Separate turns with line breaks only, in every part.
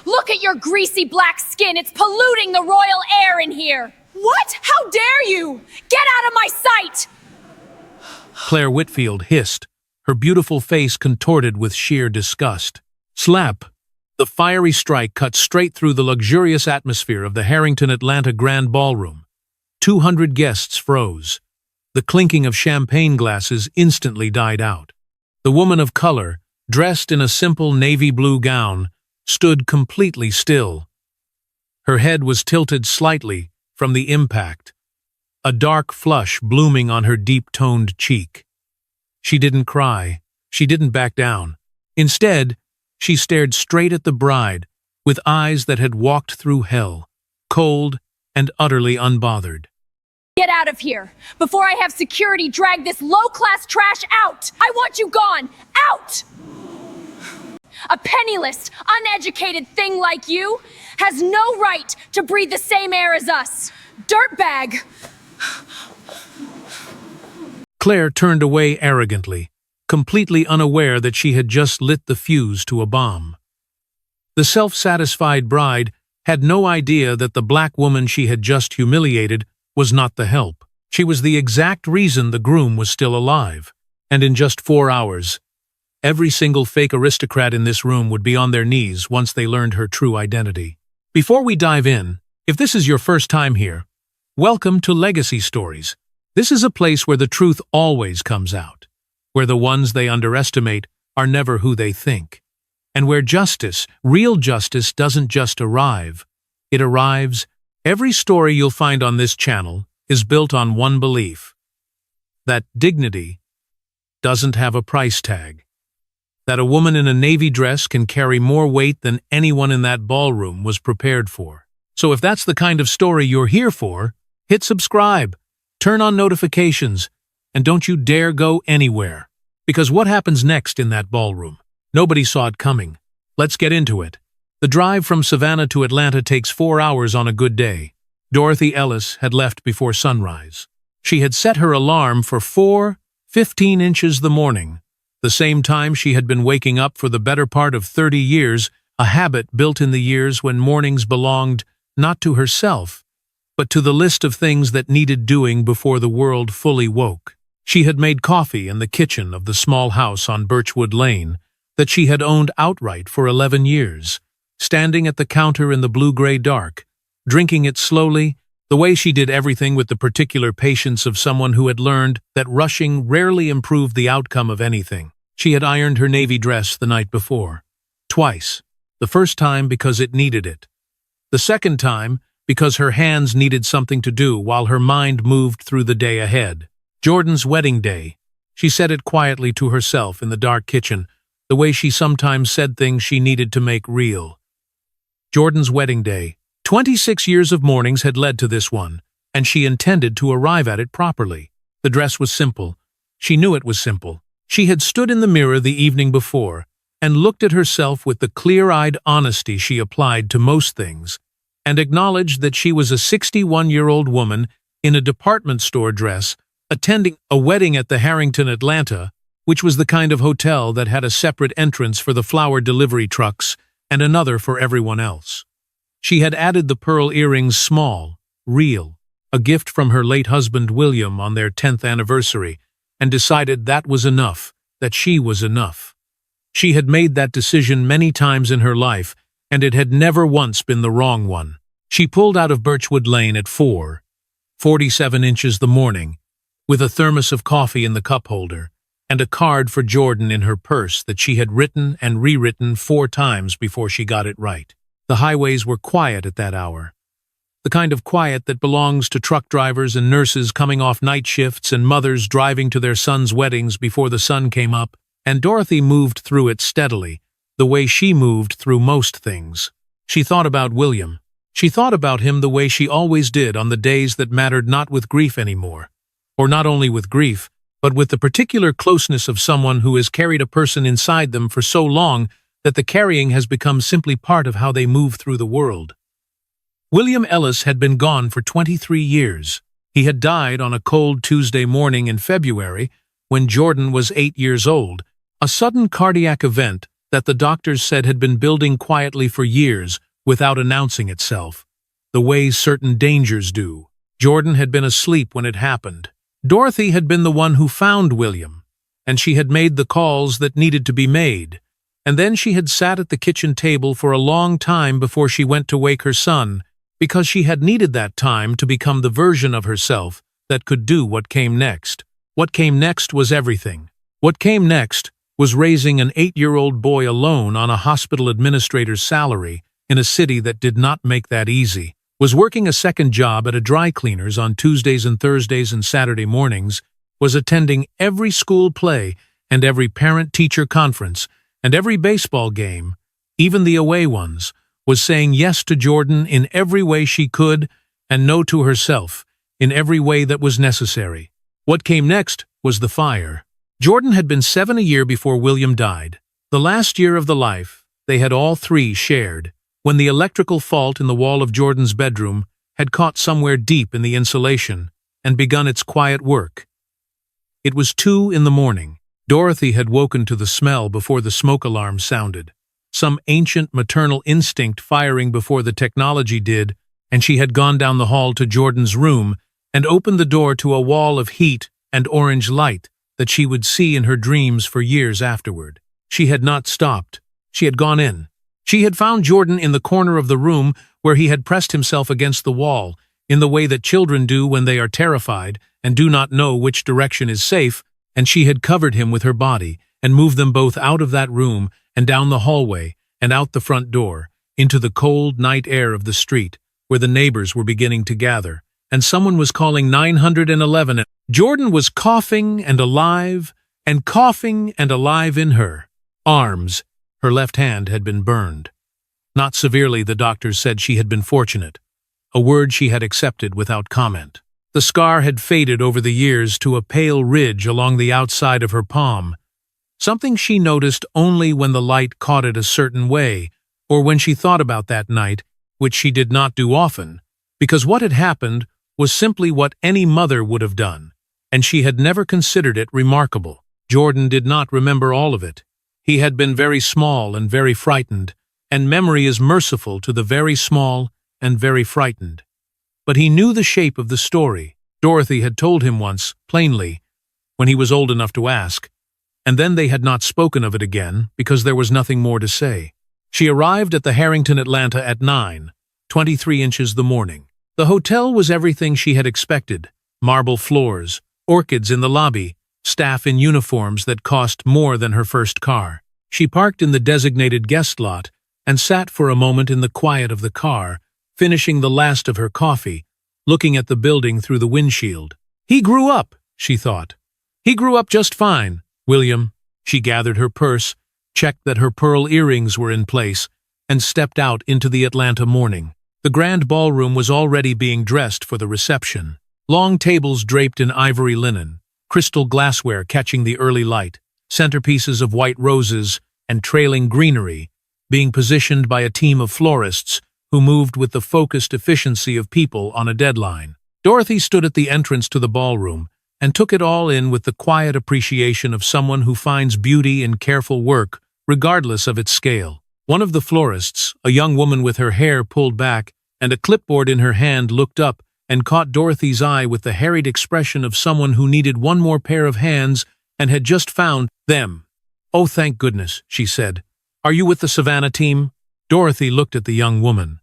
Look at your greasy black skin. It's polluting the royal air in here.
What? How dare you?
Get out of my sight!
Claire Whitfield hissed, her beautiful face contorted with sheer disgust. Slap! The fiery strike cut straight through the luxurious atmosphere of the Harrington Atlanta Grand Ballroom. 200 guests froze. The clinking of champagne glasses instantly died out. The woman of color, dressed in a simple navy blue gown, stood completely still. Her head was tilted slightly from the impact, a dark flush blooming on her deep-toned cheek. She didn't cry. She didn't back down. Instead, she stared straight at the bride with eyes that had walked through hell, cold and utterly unbothered.
Get out of here, before I have security drag this low-class trash out! I want you gone! Out! A penniless, uneducated thing like you has no right to breathe the same air as us. Dirtbag!
Claire turned away arrogantly, completely unaware that she had just lit the fuse to a bomb. The self-satisfied bride had no idea that the black woman she had just humiliated was not the help. She was the exact reason the groom was still alive, and in just 4 hours, every single fake aristocrat in this room would be on their knees once they learned her true identity. Before we dive in, if this is your first time here, welcome to Legacy Stories. This is a place where the truth always comes out, where the ones they underestimate are never who they think, and where justice, real justice, doesn't just arrive, it arrives. Every story you'll find on this channel is built on one belief: that dignity doesn't have a price tag. That a woman in a navy dress can carry more weight than anyone in that ballroom was prepared for. So if that's the kind of story you're here for, hit subscribe, turn on notifications, and don't you dare go anywhere. Because what happens next in that ballroom? Nobody saw it coming. Let's get into it. The drive from Savannah to Atlanta takes 4 hours on a good day. Dorothy Ellis had left before sunrise. She had set her alarm for 4:15 inches the morning, the same time she had been waking up for the better part of 30 years, a habit built in the years when mornings belonged not to herself, but to the list of things that needed doing before the world fully woke. She had made coffee in the kitchen of the small house on Birchwood Lane that she had owned outright for 11 years, standing at the counter in the blue-gray dark, drinking it slowly, the way she did everything with the particular patience of someone who had learned that rushing rarely improved the outcome of anything. She had ironed her navy dress the night before. Twice. The first time because it needed it. The second time because her hands needed something to do while her mind moved through the day ahead. Jordan's wedding day. She said it quietly to herself in the dark kitchen, the way she sometimes said things she needed to make real. Jordan's wedding day. 26 years of mournings had led to this one, and she intended to arrive at it properly. The dress was simple. She knew it was simple. She had stood in the mirror the evening before and looked at herself with the clear-eyed honesty she applied to most things, and acknowledged that she was a 61-year-old woman in a department store dress attending a wedding at the Harrington Atlanta, which was the kind of hotel that had a separate entrance for the flower delivery trucks and another for everyone else. She had added the pearl earrings small, real, a gift from her late husband William on their 10th anniversary, and decided that was enough, that she was enough. She had made that decision many times in her life, and it had never once been the wrong one. She pulled out of Birchwood Lane at 4:47 inches the morning, with a thermos of coffee in the cup holder, and a card for Jordan in her purse that she had written and rewritten 4 times before she got it right. The highways were quiet at that hour. The kind of quiet that belongs to truck drivers and nurses coming off night shifts and mothers driving to their sons' weddings before the sun came up, and Dorothy moved through it steadily, the way she moved through most things. She thought about William. She thought about him the way she always did on the days that mattered not with grief anymore, or not only with grief, but with the particular closeness of someone who has carried a person inside them for so long that the carrying has become simply part of how they move through the world. William Ellis had been gone for 23 years. He had died on a cold Tuesday morning in February when Jordan was 8 years old, a sudden cardiac event that the doctors said had been building quietly for years without announcing itself, the way certain dangers do. Jordan had been asleep when it happened. Dorothy had been the one who found William, and she had made the calls that needed to be made. And then she had sat at the kitchen table for a long time before she went to wake her son, because she had needed that time to become the version of herself that could do what came next. What came next was everything. What came next was raising an 8-year-old boy alone on a hospital administrator's salary in a city that did not make that easy, was working a second job at a dry cleaner's on Tuesdays and Thursdays and Saturday mornings, was attending every school play and every parent-teacher conference and every baseball game, even the away ones, was saying yes to Jordan in every way she could and no to herself in every way that was necessary. What came next was the fire. Jordan had been 7 a year before William died, the last year of the life they had all three shared, when the electrical fault in the wall of Jordan's bedroom had caught somewhere deep in the insulation and begun its quiet work. It was 2 in the morning. Dorothy had woken to the smell before the smoke alarm sounded, some ancient maternal instinct firing before the technology did, and she had gone down the hall to Jordan's room and opened the door to a wall of heat and orange light that she would see in her dreams for years afterward. She had not stopped. She had gone in. She had found Jordan in the corner of the room where he had pressed himself against the wall, in the way that children do when they are terrified and do not know which direction is safe, and she had covered him with her body and moved them both out of that room and down the hallway and out the front door, into the cold night air of the street, where the neighbors were beginning to gather, and someone was calling 911. Jordan was coughing and alive in her arms. Her left hand had been burned. Not severely, the doctors said. She had been fortunate, a word she had accepted without comment. The scar had faded over the years to a pale ridge along the outside of her palm, something she noticed only when the light caught it a certain way, or when she thought about that night, which she did not do often, because what had happened was simply what any mother would have done, and she had never considered it remarkable. Jordan did not remember all of it. He had been very small and very frightened, and memory is merciful to the very small and very frightened. But he knew the shape of the story. Dorothy had told him once, plainly, when he was old enough to ask, and then they had not spoken of it again because there was nothing more to say. She arrived at the Harrington Atlanta at 9:23 inches the morning. The hotel was everything she had expected: marble floors, orchids in the lobby, staff in uniforms that cost more than her first car. She parked in the designated guest lot and sat for a moment in the quiet of the car, finishing the last of her coffee, looking at the building through the windshield. He grew up, she thought. He grew up just fine, William. She gathered her purse, checked that her pearl earrings were in place, and stepped out into the Atlanta morning. The grand ballroom was already being dressed for the reception. Long tables draped in ivory linen, crystal glassware catching the early light, centerpieces of white roses and trailing greenery, being positioned by a team of florists who moved with the focused efficiency of people on a deadline. Dorothy stood at the entrance to the ballroom and took it all in with the quiet appreciation of someone who finds beauty in careful work, regardless of its scale. One of the florists, a young woman with her hair pulled back and a clipboard in her hand, looked up and caught Dorothy's eye with the harried expression of someone who needed one more pair of hands and had just found them. "Oh, thank goodness," she said. "Are you with the Savannah team?" Dorothy looked at the young woman.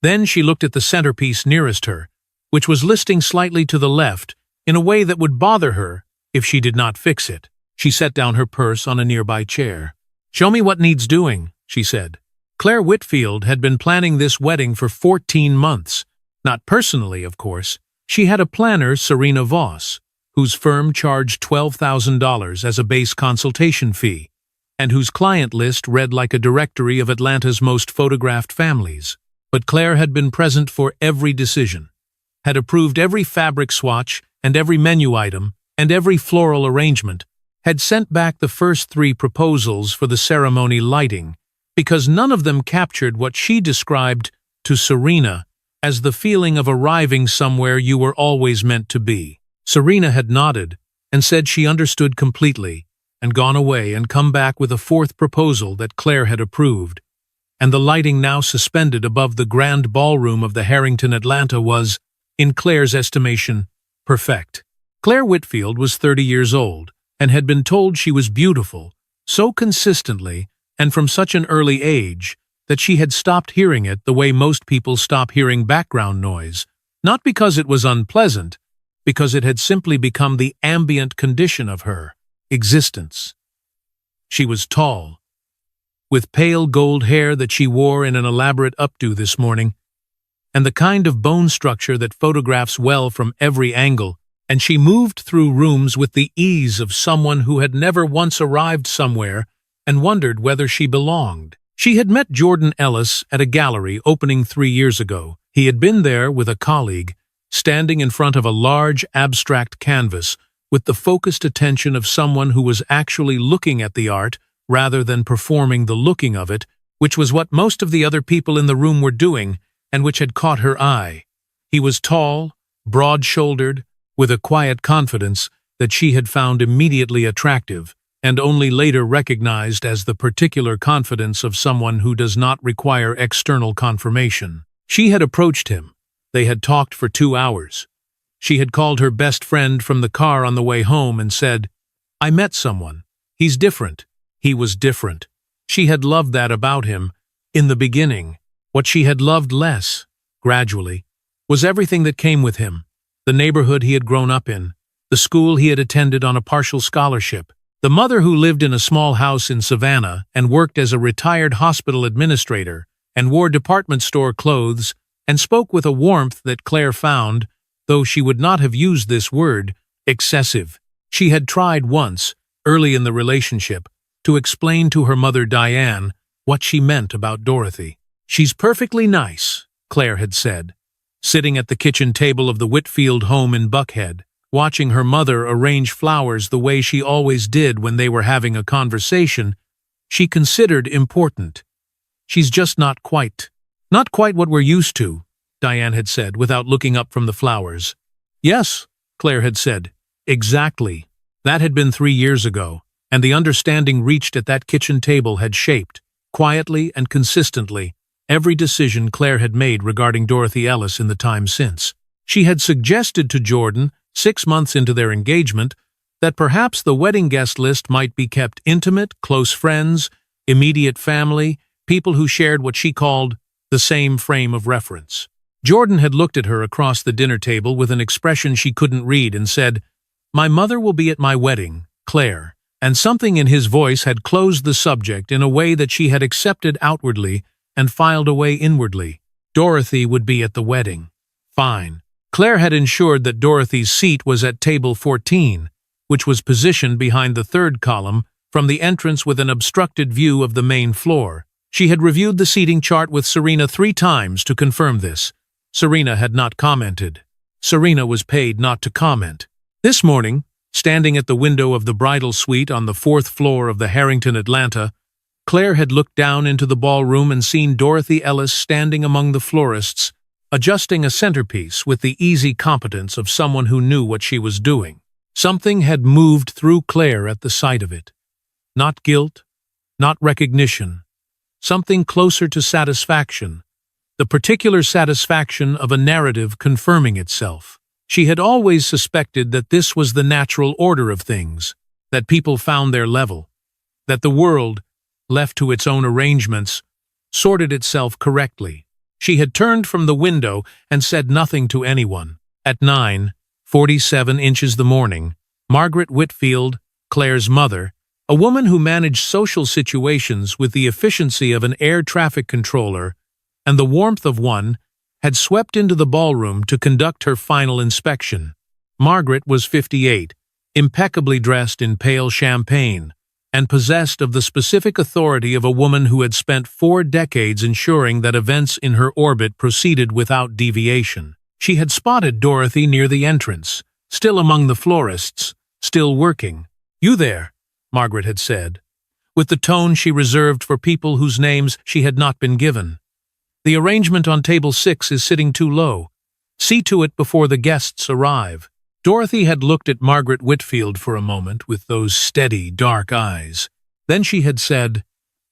Then she looked at the centerpiece nearest her, which was listing slightly to the left in a way that would bother her if she did not fix it. She set down her purse on a nearby chair. "Show me what needs doing," she said. Claire Whitfield had been planning this wedding for 14 months. Not personally, of course. She had a planner, Serena Voss, whose firm charged $12,000 as a base consultation fee, and whose client list read like a directory of Atlanta's most photographed families. But Claire had been present for every decision, had approved every fabric swatch and every menu item and every floral arrangement, had sent back the first 3 proposals for the ceremony lighting, because none of them captured what she described to Serena as the feeling of arriving somewhere you were always meant to be. Serena had nodded and said she understood completely, and gone away and come back with a fourth proposal that Claire had approved. And the lighting now suspended above the grand ballroom of the Harrington Atlanta was, in Claire's estimation, perfect. Claire Whitfield was 30 years old and had been told she was beautiful so consistently and from such an early age that she had stopped hearing it the way most people stop hearing background noise, not because it was unpleasant, because it had simply become the ambient condition of her existence. She was tall, with pale gold hair that she wore in an elaborate updo this morning, and the kind of bone structure that photographs well from every angle, and she moved through rooms with the ease of someone who had never once arrived somewhere and wondered whether she belonged. She had met Jordan Ellis at a gallery opening 3 years ago. He had been there with a colleague, standing in front of a large abstract canvas with the focused attention of someone who was actually looking at the art rather than performing the looking of it, which was what most of the other people in the room were doing and which had caught her eye. He was tall, broad-shouldered, with a quiet confidence that she had found immediately attractive, and only later recognized as the particular confidence of someone who does not require external confirmation. She had approached him. They had talked for 2 hours. She had called her best friend from the car on the way home and said, "I met someone. He's different." He was different. She had loved that about him in the beginning. What she had loved less, gradually, was everything that came with him. The neighborhood he had grown up in, the school he had attended on a partial scholarship, the mother who lived in a small house in Savannah and worked as a retired hospital administrator and wore department store clothes and spoke with a warmth that Claire found, though she would not have used this word, excessive. She had tried once, early in the relationship, to explain to her mother Diane what she meant about Dorothy. "She's perfectly nice," Claire had said. Sitting at the kitchen table of the Whitfield home in Buckhead, watching her mother arrange flowers the way she always did when they were having a conversation, she considered important. "She's just not quite what we're used to," Diane had said without looking up from the flowers. "Yes," Claire had said, "exactly." That had been 3 years ago, and the understanding reached at that kitchen table had shaped, quietly and consistently, every decision Claire had made regarding Dorothy Ellis in the time since. She had suggested to Jordan, 6 months into their engagement, that perhaps the wedding guest list might be kept intimate, close friends, immediate family, people who shared what she called the same frame of reference. Jordan had looked at her across the dinner table with an expression she couldn't read and said, "My mother will be at my wedding, Claire," and something in his voice had closed the subject in a way that she had accepted outwardly and filed away inwardly. Dorothy would be at the wedding. Fine. Claire had ensured that Dorothy's seat was at table 14, which was positioned behind the third column from the entrance with an obstructed view of the main floor. She had reviewed the seating chart with Serena 3 times to confirm this. Serena had not commented. Serena was paid not to comment. This morning, standing at the window of the bridal suite on the 4th floor of the Harrington Atlanta, Claire had looked down into the ballroom and seen Dorothy Ellis standing among the florists, adjusting a centerpiece with the easy competence of someone who knew what she was doing. Something had moved through Claire at the sight of it. Not guilt, not recognition. Something closer to satisfaction. The particular satisfaction of a narrative confirming itself. She had always suspected that this was the natural order of things, that people found their level, that the world, left to its own arrangements, sorted itself correctly. She had turned from the window and said nothing to anyone. At 9:47 inches the morning, Margaret Whitfield, Claire's mother, a woman who managed social situations with the efficiency of an air traffic controller and the warmth of one, had swept into the ballroom to conduct her final inspection. Margaret was 58, impeccably dressed in pale champagne, and possessed of the specific authority of a woman who had spent 4 decades ensuring that events in her orbit proceeded without deviation. She had spotted Dorothy near the entrance, still among the florists, still working. "You there," Margaret had said, with the tone she reserved for people whose names she had not been given. "The arrangement on table 6 is sitting too low. See to it before the guests arrive." Dorothy had looked at Margaret Whitfield for a moment with those steady, dark eyes. Then she had said,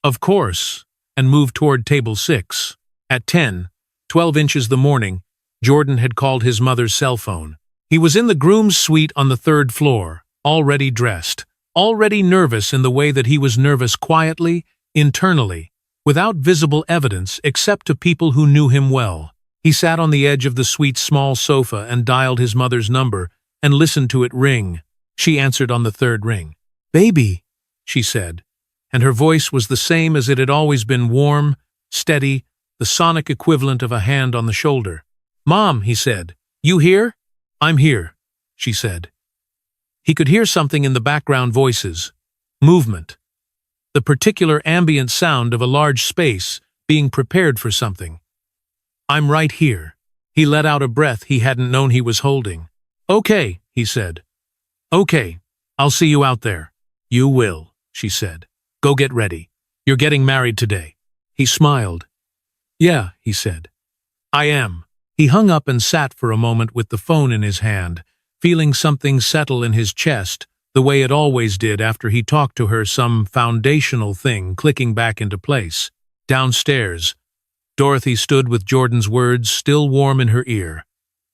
"Of course," and moved toward table 6. At 10:12 the morning, Jordan had called his mother's cell phone. He was in the groom's suite on the 3rd floor, already dressed, already nervous in the way that he was nervous quietly, internally, without visible evidence except to people who knew him well. He sat on the edge of the suite's small sofa and dialed his mother's number and listened to it ring. She answered on the 3rd ring. "Baby," she said, and her voice was the same as it had always been, warm, steady, the sonic equivalent of a hand on the shoulder. "Mom," he said. "You here?" "I'm here," she said. He could hear something in the background voices. Movement. The particular ambient sound of a large space being prepared for something. "I'm right here." He let out a breath he hadn't known he was holding. "Okay," he said. "Okay, I'll see you out there." "You will," she said. "Go get ready. You're getting married today." He smiled. "Yeah," he said. "I am." He hung up and sat for a moment with the phone in his hand, feeling something settle in his chest, the way it always did after he talked to her, some foundational thing clicking back into place. Downstairs, Dorothy stood with Jordan's words still warm in her ear,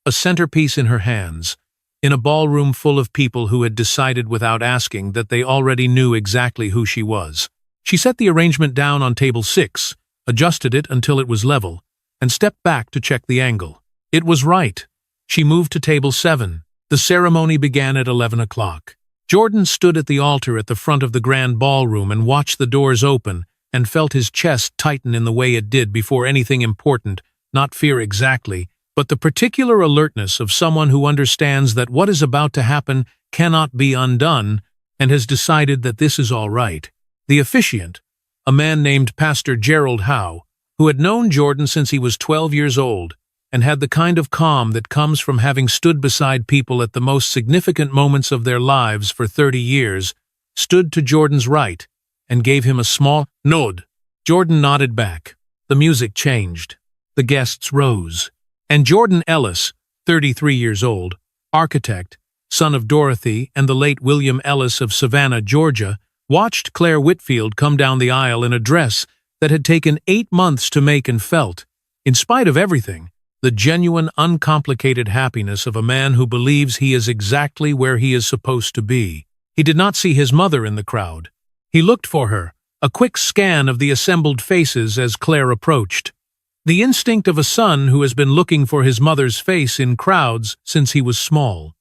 a centerpiece in her hands, in a ballroom full of people who had decided without asking that they already knew exactly who she was. She set the arrangement down on table 6, adjusted it until it was level, and stepped back to check the angle. It was right. She moved to table 7. The ceremony began at 11 o'clock. Jordan stood at the altar at the front of the grand ballroom and watched the doors open and felt his chest tighten in the way it did before anything important, not fear exactly, but the particular alertness of someone who understands that what is about to happen cannot be undone and has decided that this is all right. The officiant, a man named Pastor Gerald Howe, who had known Jordan since he was 12 years old, and had the kind of calm that comes from having stood beside people at the most significant moments of their lives for 30 years, stood to Jordan's right and gave him a small nod. Jordan nodded back. The music changed. The guests rose. And Jordan Ellis, 33 years old, architect, son of Dorothy and the late William Ellis of Savannah, Georgia, watched Claire Whitfield come down the aisle in a dress that had taken 8 months to make and felt, in spite of everything, the genuine, uncomplicated happiness of a man who believes he is exactly where he is supposed to be. He did not see his mother in the crowd. He looked for her, a quick scan of the assembled faces as Claire approached. The instinct of a son who has been looking for his mother's face in crowds since he was small.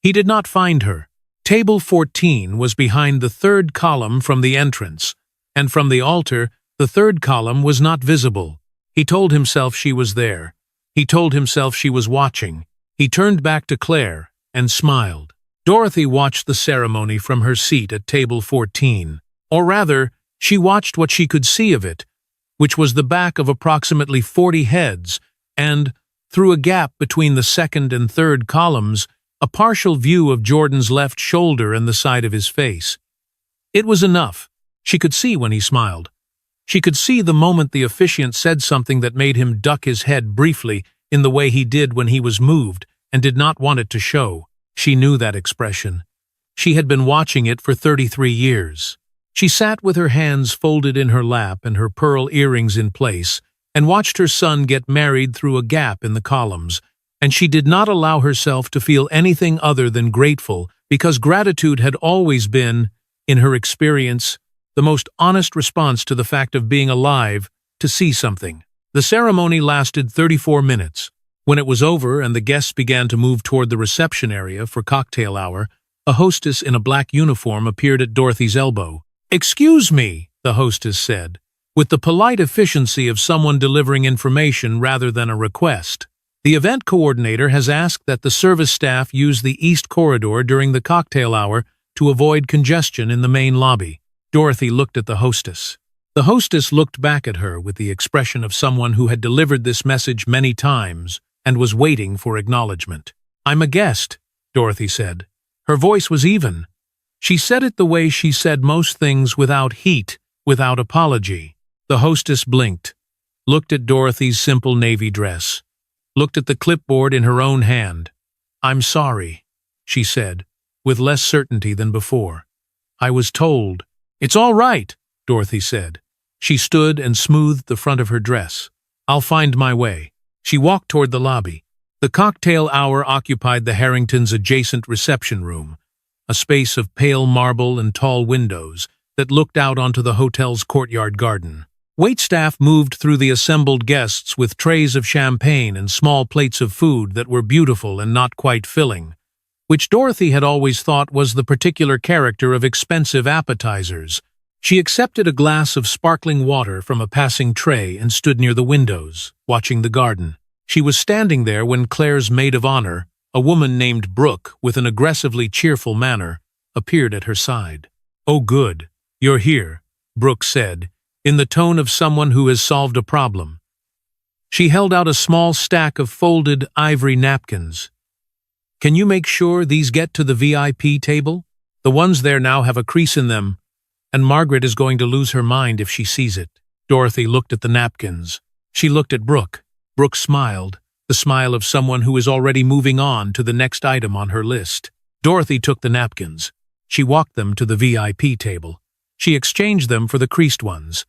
He did not find her. Table 14 was behind the 3rd column from the entrance, and from the altar, the 3rd column was not visible. He told himself she was there. He told himself she was watching. He turned back to Claire and smiled. Dorothy watched the ceremony from her seat at table 14. Or rather, she watched what she could see of it, which was the back of approximately 40 heads, and, through a gap between the 2nd and 3rd columns, a partial view of Jordan's left shoulder and the side of his face. It was enough. She could see when he smiled. She could see the moment the officiant said something that made him duck his head briefly in the way he did when he was moved and did not want it to show. She knew that expression. She had been watching it for 33 years. She sat with her hands folded in her lap and her pearl earrings in place and watched her son get married through a gap in the columns, and she did not allow herself to feel anything other than grateful because gratitude had always been, in her experience, the most honest response to the fact of being alive, to see something. The ceremony lasted 34 minutes. When it was over and the guests began to move toward the reception area for cocktail hour, a hostess in a black uniform appeared at Dorothy's elbow. "Excuse me," the hostess said, with the polite efficiency of someone delivering information rather than a request. "The event coordinator has asked that the service staff use the east corridor during the cocktail hour to avoid congestion in the main lobby." Dorothy looked at the hostess. The hostess looked back at her with the expression of someone who had delivered this message many times and was waiting for acknowledgement. "I'm a guest," Dorothy said. Her voice was even. She said it the way she said most things, without heat, without apology. The hostess blinked, looked at Dorothy's simple navy dress, looked at the clipboard in her own hand. "I'm sorry," she said, with less certainty than before. I was told. It's all right, Dorothy said. She stood and smoothed the front of her dress. I'll find my way. She walked toward the lobby. The cocktail hour occupied the Harringtons' adjacent reception room, a space of pale marble and tall windows that looked out onto the hotel's courtyard garden. Waitstaff moved through the assembled guests with trays of champagne and small plates of food that were beautiful and not quite filling, which Dorothy had always thought was the particular character of expensive appetizers. She accepted a glass of sparkling water from a passing tray and stood near the windows, watching the garden. She was standing there when Claire's maid of honor, a woman named Brooke with an aggressively cheerful manner, appeared at her side. "Oh good, you're here," Brooke said, in the tone of someone who has solved a problem. She held out a small stack of folded ivory napkins. "Can you make sure these get to the VIP table? The ones there now have a crease in them, and Margaret is going to lose her mind if she sees it." Dorothy looked at the napkins. She looked at Brooke. Brooke smiled, the smile of someone who is already moving on to the next item on her list. Dorothy took the napkins. She walked them to the VIP table. She exchanged them for the creased ones.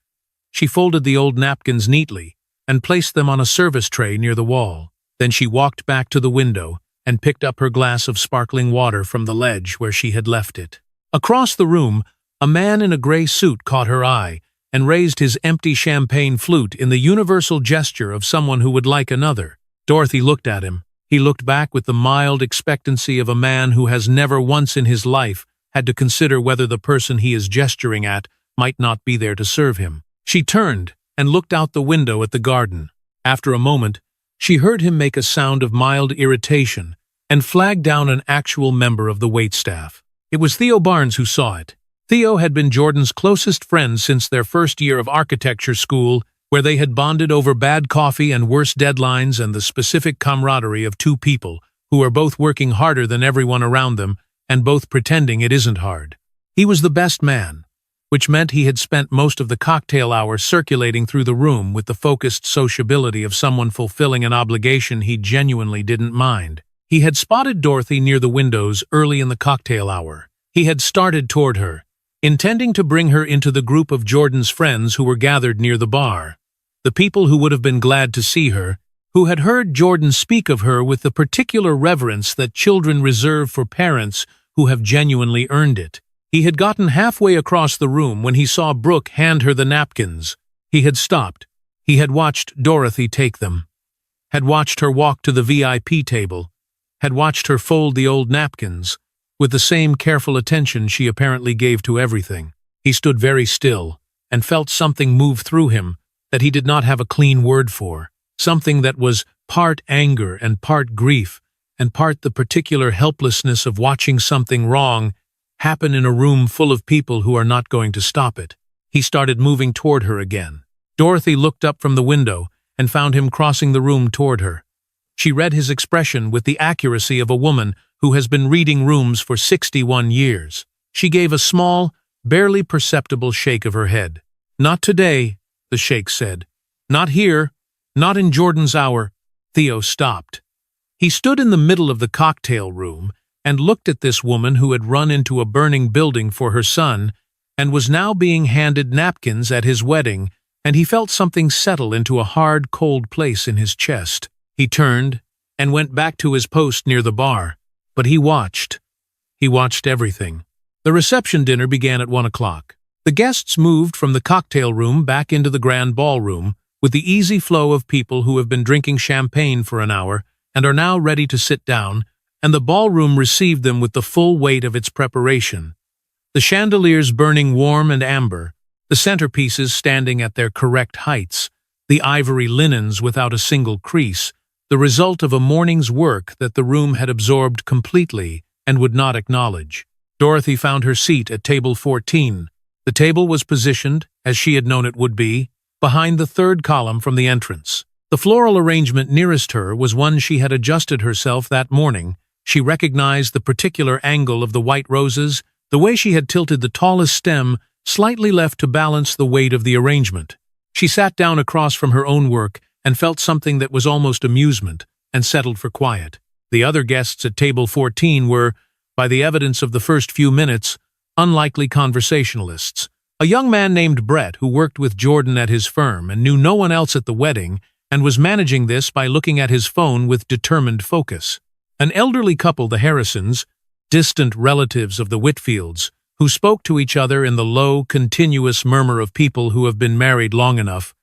She folded the old napkins neatly and placed them on a service tray near the wall. Then she walked back to the window and picked up her glass of sparkling water from the ledge where she had left it. Across the room, a man in a gray suit caught her eye and raised his empty champagne flute in the universal gesture of someone who would like another. Dorothy looked at him. He looked back with the mild expectancy of a man who has never once in his life had to consider whether the person he is gesturing at might not be there to serve him. She turned and looked out the window at the garden. After a moment, she heard him make a sound of mild irritation and flag down an actual member of the waitstaff. It was Theo Barnes who saw it. Theo had been Jordan's closest friend since their first year of architecture school, where they had bonded over bad coffee and worse deadlines and the specific camaraderie of two people who are both working harder than everyone around them and both pretending it isn't hard. He was the best man, which meant he had spent most of the cocktail hour circulating through the room with the focused sociability of someone fulfilling an obligation he genuinely didn't mind. He had spotted Dorothy near the windows early in the cocktail hour. He had started toward her, intending to bring her into the group of Jordan's friends who were gathered near the bar. The people who would have been glad to see her, who had heard Jordan speak of her with the particular reverence that children reserve for parents who have genuinely earned it. He had gotten halfway across the room when he saw Brooke hand her the napkins. He had stopped. He had watched Dorothy take them, had watched her walk to the VIP table, had watched her fold the old napkins, with the same careful attention she apparently gave to everything. He stood very still and felt something move through him that he did not have a clean word for, something that was part anger and part grief and part the particular helplessness of watching something wrong happen in a room full of people who are not going to stop it. He started moving toward her again. Dorothy looked up from the window and found him crossing the room toward her. She read his expression with the accuracy of a woman who has been reading rooms for 61 years. She gave a small, barely perceptible shake of her head. "Not today," the shake said. "Not here. Not in Jordan's hour." Theo stopped. He stood in the middle of the cocktail room and looked at this woman who had run into a burning building for her son and was now being handed napkins at his wedding, and he felt something settle into a hard, cold place in his chest. He turned and went back to his post near the bar, but he watched. He watched everything. The reception dinner began at 1 o'clock. The guests moved from the cocktail room back into the grand ballroom with the easy flow of people who have been drinking champagne for an hour and are now ready to sit down, and the ballroom received them with the full weight of its preparation. The chandeliers burning warm and amber, the centerpieces standing at their correct heights, the ivory linens without a single crease, the result of a morning's work that the room had absorbed completely and would not acknowledge. Dorothy found her seat at table 14. The table was positioned, as she had known it would be, behind the third column from the entrance. The floral arrangement nearest her was one she had adjusted herself that morning. She recognized the particular angle of the white roses, the way she had tilted the tallest stem slightly left to balance the weight of the arrangement. She sat down across from her own work and felt something that was almost amusement, and settled for quiet. The other guests at table 14 were, by the evidence of the first few minutes, unlikely conversationalists. A young man named Brett who worked with Jordan at his firm and knew no one else at the wedding and was managing this by looking at his phone with determined focus. An elderly couple, the Harrisons, distant relatives of the Whitfields, who spoke to each other in the low, continuous murmur of people who have been married long enough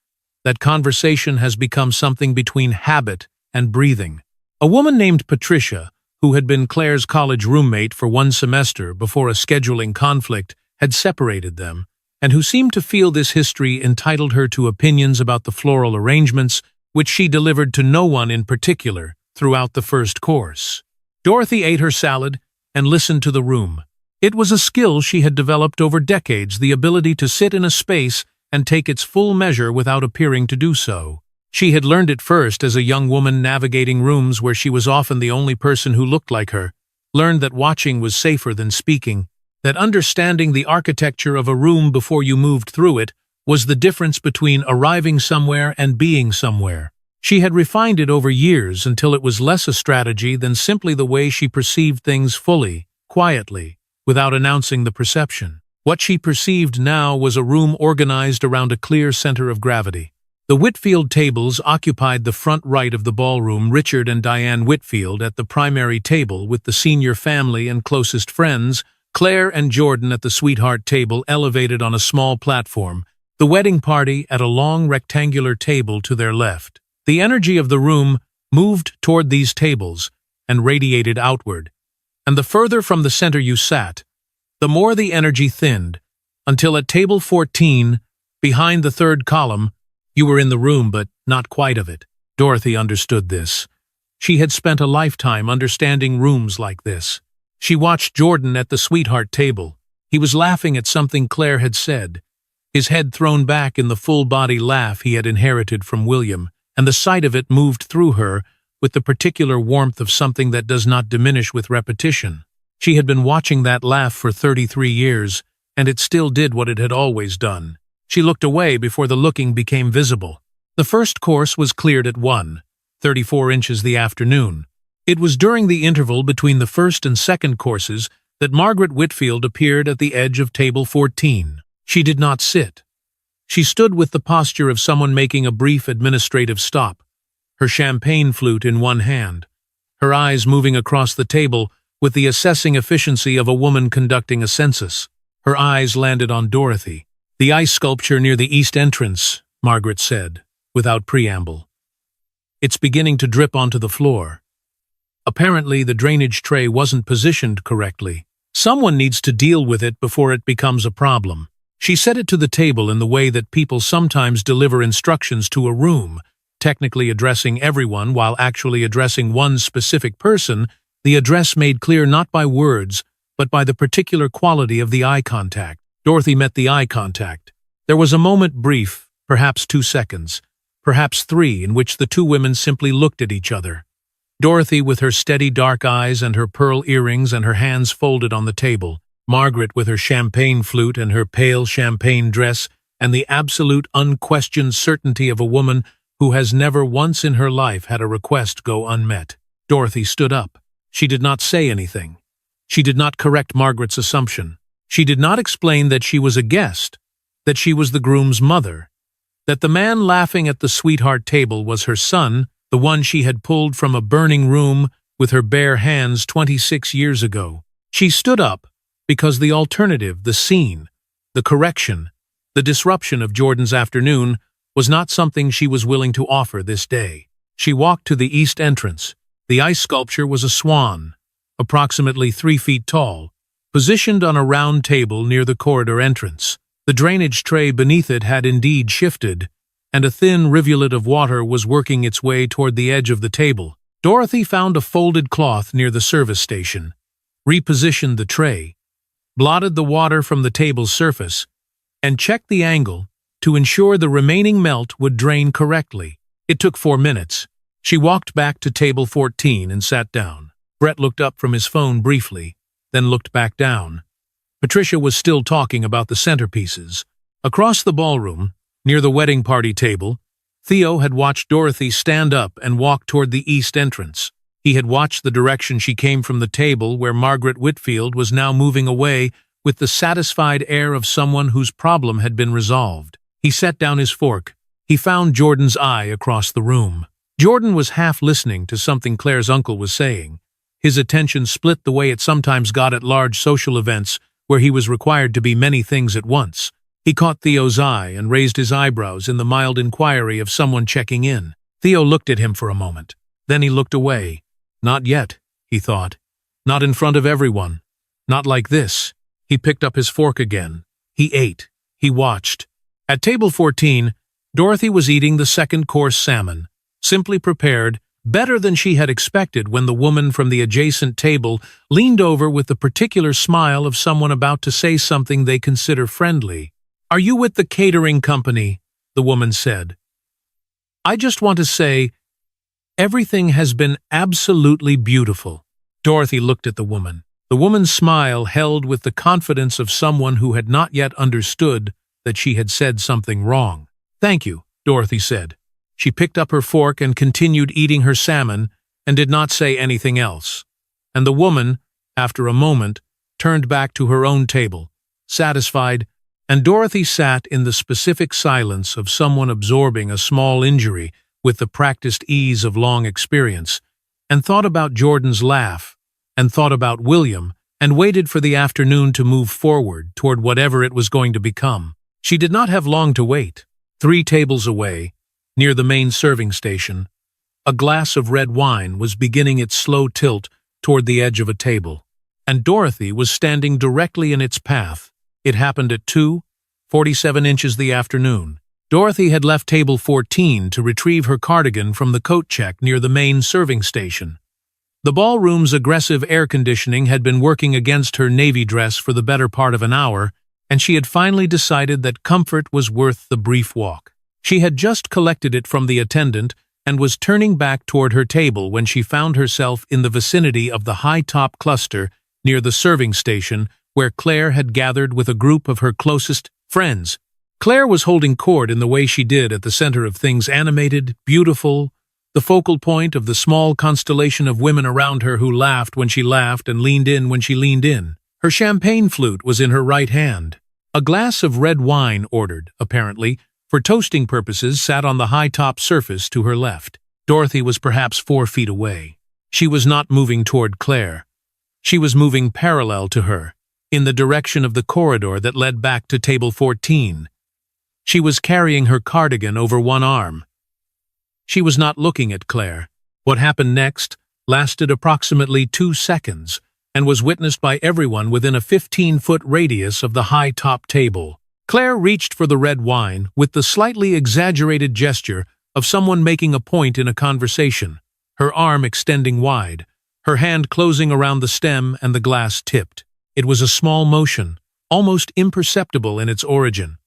that conversation has become something between habit and breathing. A woman named Patricia, who had been Claire's college roommate for one semester before a scheduling conflict had separated them, and who seemed to feel this history entitled her to opinions about the floral arrangements, which she delivered to no one in particular throughout the first course. Dorothy ate her salad and listened to the room. It was a skill she had developed over decades, the ability to sit in a space and take its full measure without appearing to do so. She had learned it first as a young woman navigating rooms where she was often the only person who looked like her, learned that watching was safer than speaking, that understanding the architecture of a room before you moved through it was the difference between arriving somewhere and being somewhere. She had refined it over years until it was less a strategy than simply the way she perceived things fully, quietly, without announcing the perception. What she perceived now was a room organized around a clear center of gravity. The Whitfield tables occupied the front right of the ballroom. Richard and Diane Whitfield at the primary table with the senior family and closest friends, Claire and Jordan at the sweetheart table elevated on a small platform, the wedding party at a long rectangular table to their left. The energy of the room moved toward these tables and radiated outward, and the further from the center you sat, the more the energy thinned, until at table 14, behind the third column, you were in the room but not quite of it. Dorothy understood this. She had spent a lifetime understanding rooms like this. She watched Jordan at the sweetheart table. He was laughing at something Claire had said, his head thrown back in the full-body laugh he had inherited from William, and the sight of it moved through her with the particular warmth of something that does not diminish with repetition. She had been watching that laugh for 33 years, and it still did what it had always done. She looked away before the looking became visible. The first course was cleared at 1:34 inches the afternoon. It was during the interval between the first and second courses that Margaret Whitfield appeared at the edge of table 14. She did not sit. She stood with the posture of someone making a brief administrative stop, her champagne flute in one hand, her eyes moving across the table with the assessing efficiency of a woman conducting a census. Her eyes landed on Dorothy. "The ice sculpture near the east entrance," Margaret said, without preamble. "It's beginning to drip onto the floor. Apparently, the drainage tray wasn't positioned correctly. Someone needs to deal with it before it becomes a problem." She set it to the table in the way that people sometimes deliver instructions to a room, technically addressing everyone while actually addressing one specific person, the address made clear not by words, but by the particular quality of the eye contact. Dorothy met the eye contact. There was a moment brief, perhaps 2 seconds, perhaps 3, in which the two women simply looked at each other. Dorothy with her steady dark eyes and her pearl earrings and her hands folded on the table. Margaret with her champagne flute and her pale champagne dress and the absolute unquestioned certainty of a woman who has never once in her life had a request go unmet. Dorothy stood up. She did not say anything. She did not correct Margaret's assumption. She did not explain that she was a guest, that she was the groom's mother, that the man laughing at the sweetheart table was her son, the one she had pulled from a burning room with her bare hands 26 years ago. She stood up because the alternative, the scene, the correction, the disruption of Jordan's afternoon was not something she was willing to offer this day. She walked to the east entrance. The ice sculpture was a swan, approximately 3 feet tall, positioned on a round table near the corridor entrance. The drainage tray beneath it had indeed shifted, and a thin rivulet of water was working its way toward the edge of the table. Dorothy found a folded cloth near the service station, repositioned the tray, blotted the water from the table's surface, and checked the angle to ensure the remaining melt would drain correctly. It took 4 minutes. She walked back to table 14 and sat down. Brett looked up from his phone briefly, then looked back down. Patricia was still talking about the centerpieces. Across the ballroom, near the wedding party table, Theo had watched Dorothy stand up and walk toward the east entrance. He had watched the direction she came from the table where Margaret Whitfield was now moving away with the satisfied air of someone whose problem had been resolved. He set down his fork. He found Jordan's eye across the room. Jordan was half listening to something Claire's uncle was saying. His attention split the way it sometimes got at large social events where he was required to be many things at once. He caught Theo's eye and raised his eyebrows in the mild inquiry of someone checking in. Theo looked at him for a moment. Then he looked away. Not yet, he thought. Not in front of everyone. Not like this. He picked up his fork again. He ate. He watched. At table 14, Dorothy was eating the second-course salmon, simply prepared, better than she had expected when the woman from the adjacent table leaned over with the particular smile of someone about to say something they consider friendly. "Are you with the catering company?" the woman said. "I just want to say, everything has been absolutely beautiful." Dorothy looked at the woman. The woman's smile held with the confidence of someone who had not yet understood that she had said something wrong. "Thank you," Dorothy said. She picked up her fork and continued eating her salmon and did not say anything else. And the woman, after a moment, turned back to her own table, satisfied, and Dorothy sat in the specific silence of someone absorbing a small injury with the practiced ease of long experience, and thought about Jordan's laugh, and thought about William, and waited for the afternoon to move forward toward whatever it was going to become. She did not have long to wait. 3 tables away, near the main serving station, a glass of red wine was beginning its slow tilt toward the edge of a table, and Dorothy was standing directly in its path. It happened at 2:47 the afternoon. Dorothy had left table 14 to retrieve her cardigan from the coat check near the main serving station. The ballroom's aggressive air conditioning had been working against her navy dress for the better part of an hour, and she had finally decided that comfort was worth the brief walk. She had just collected it from the attendant and was turning back toward her table when she found herself in the vicinity of the high-top cluster near the serving station where Claire had gathered with a group of her closest friends. Claire was holding court in the way she did at the center of things, animated, beautiful, the focal point of the small constellation of women around her who laughed when she laughed and leaned in when she leaned in. Her champagne flute was in her right hand. A glass of red wine ordered, apparently, for toasting purposes, sat on the high-top surface to her left. Dorothy was perhaps 4 feet away. She was not moving toward Claire. She was moving parallel to her, in the direction of the corridor that led back to table 14. She was carrying her cardigan over one arm. She was not looking at Claire. What happened next lasted approximately 2 seconds and was witnessed by everyone within a 15-foot radius of the high-top table. Claire reached for the red wine with the slightly exaggerated gesture of someone making a point in a conversation, her arm extending wide, her hand closing around the stem and the glass tipped. It was a small motion, almost imperceptible in its origin.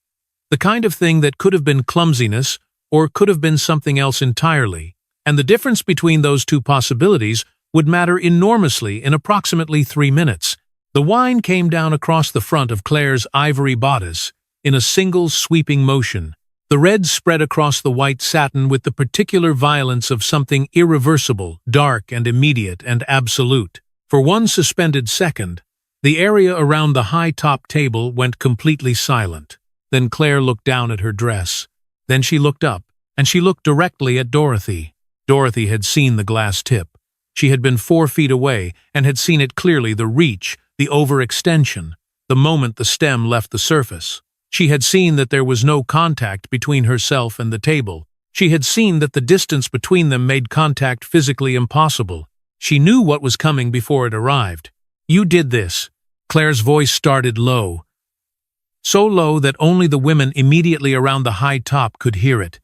The kind of thing that could have been clumsiness or could have been something else entirely, and the difference between those two possibilities would matter enormously in approximately 3 minutes. The wine came down across the front of Claire's ivory bodice, in a single sweeping motion. The red spread across the white satin with the particular violence of something irreversible, dark and immediate and absolute. For one suspended second, the area around the high-top table went completely silent. Then Claire looked down at her dress. Then she looked up, and she looked directly at Dorothy. Dorothy had seen the glass tip. She had been 4 feet away and had seen it clearly, the reach, the overextension, the moment the stem left the surface. She had seen that there was no contact between herself and the table. She had seen that the distance between them made contact physically impossible. She knew what was coming before it arrived. "You did this." Claire's voice started low, so low that only the women immediately around the high top could hear it.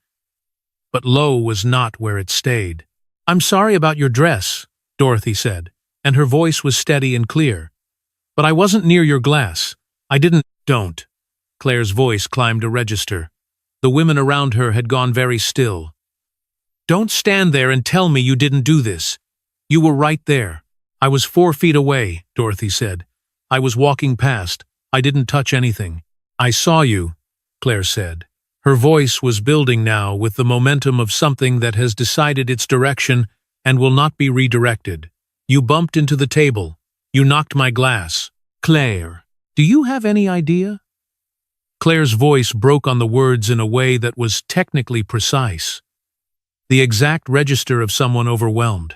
But low was not where it stayed. "I'm sorry about your dress," Dorothy said, and her voice was steady and clear. "But I wasn't near your glass. I didn't—" "Don't." Claire's voice climbed a register. The women around her had gone very still. "Don't stand there and tell me you didn't do this. You were right there." "I was 4 feet away," Dorothy said. "I was walking past. I didn't touch anything." "I saw you," Claire said. Her voice was building now with the momentum of something that has decided its direction and will not be redirected. You bumped into the table. You knocked my glass. Claire, do you have any idea? Claire's voice broke on the words in a way that was technically precise. The exact register of someone overwhelmed.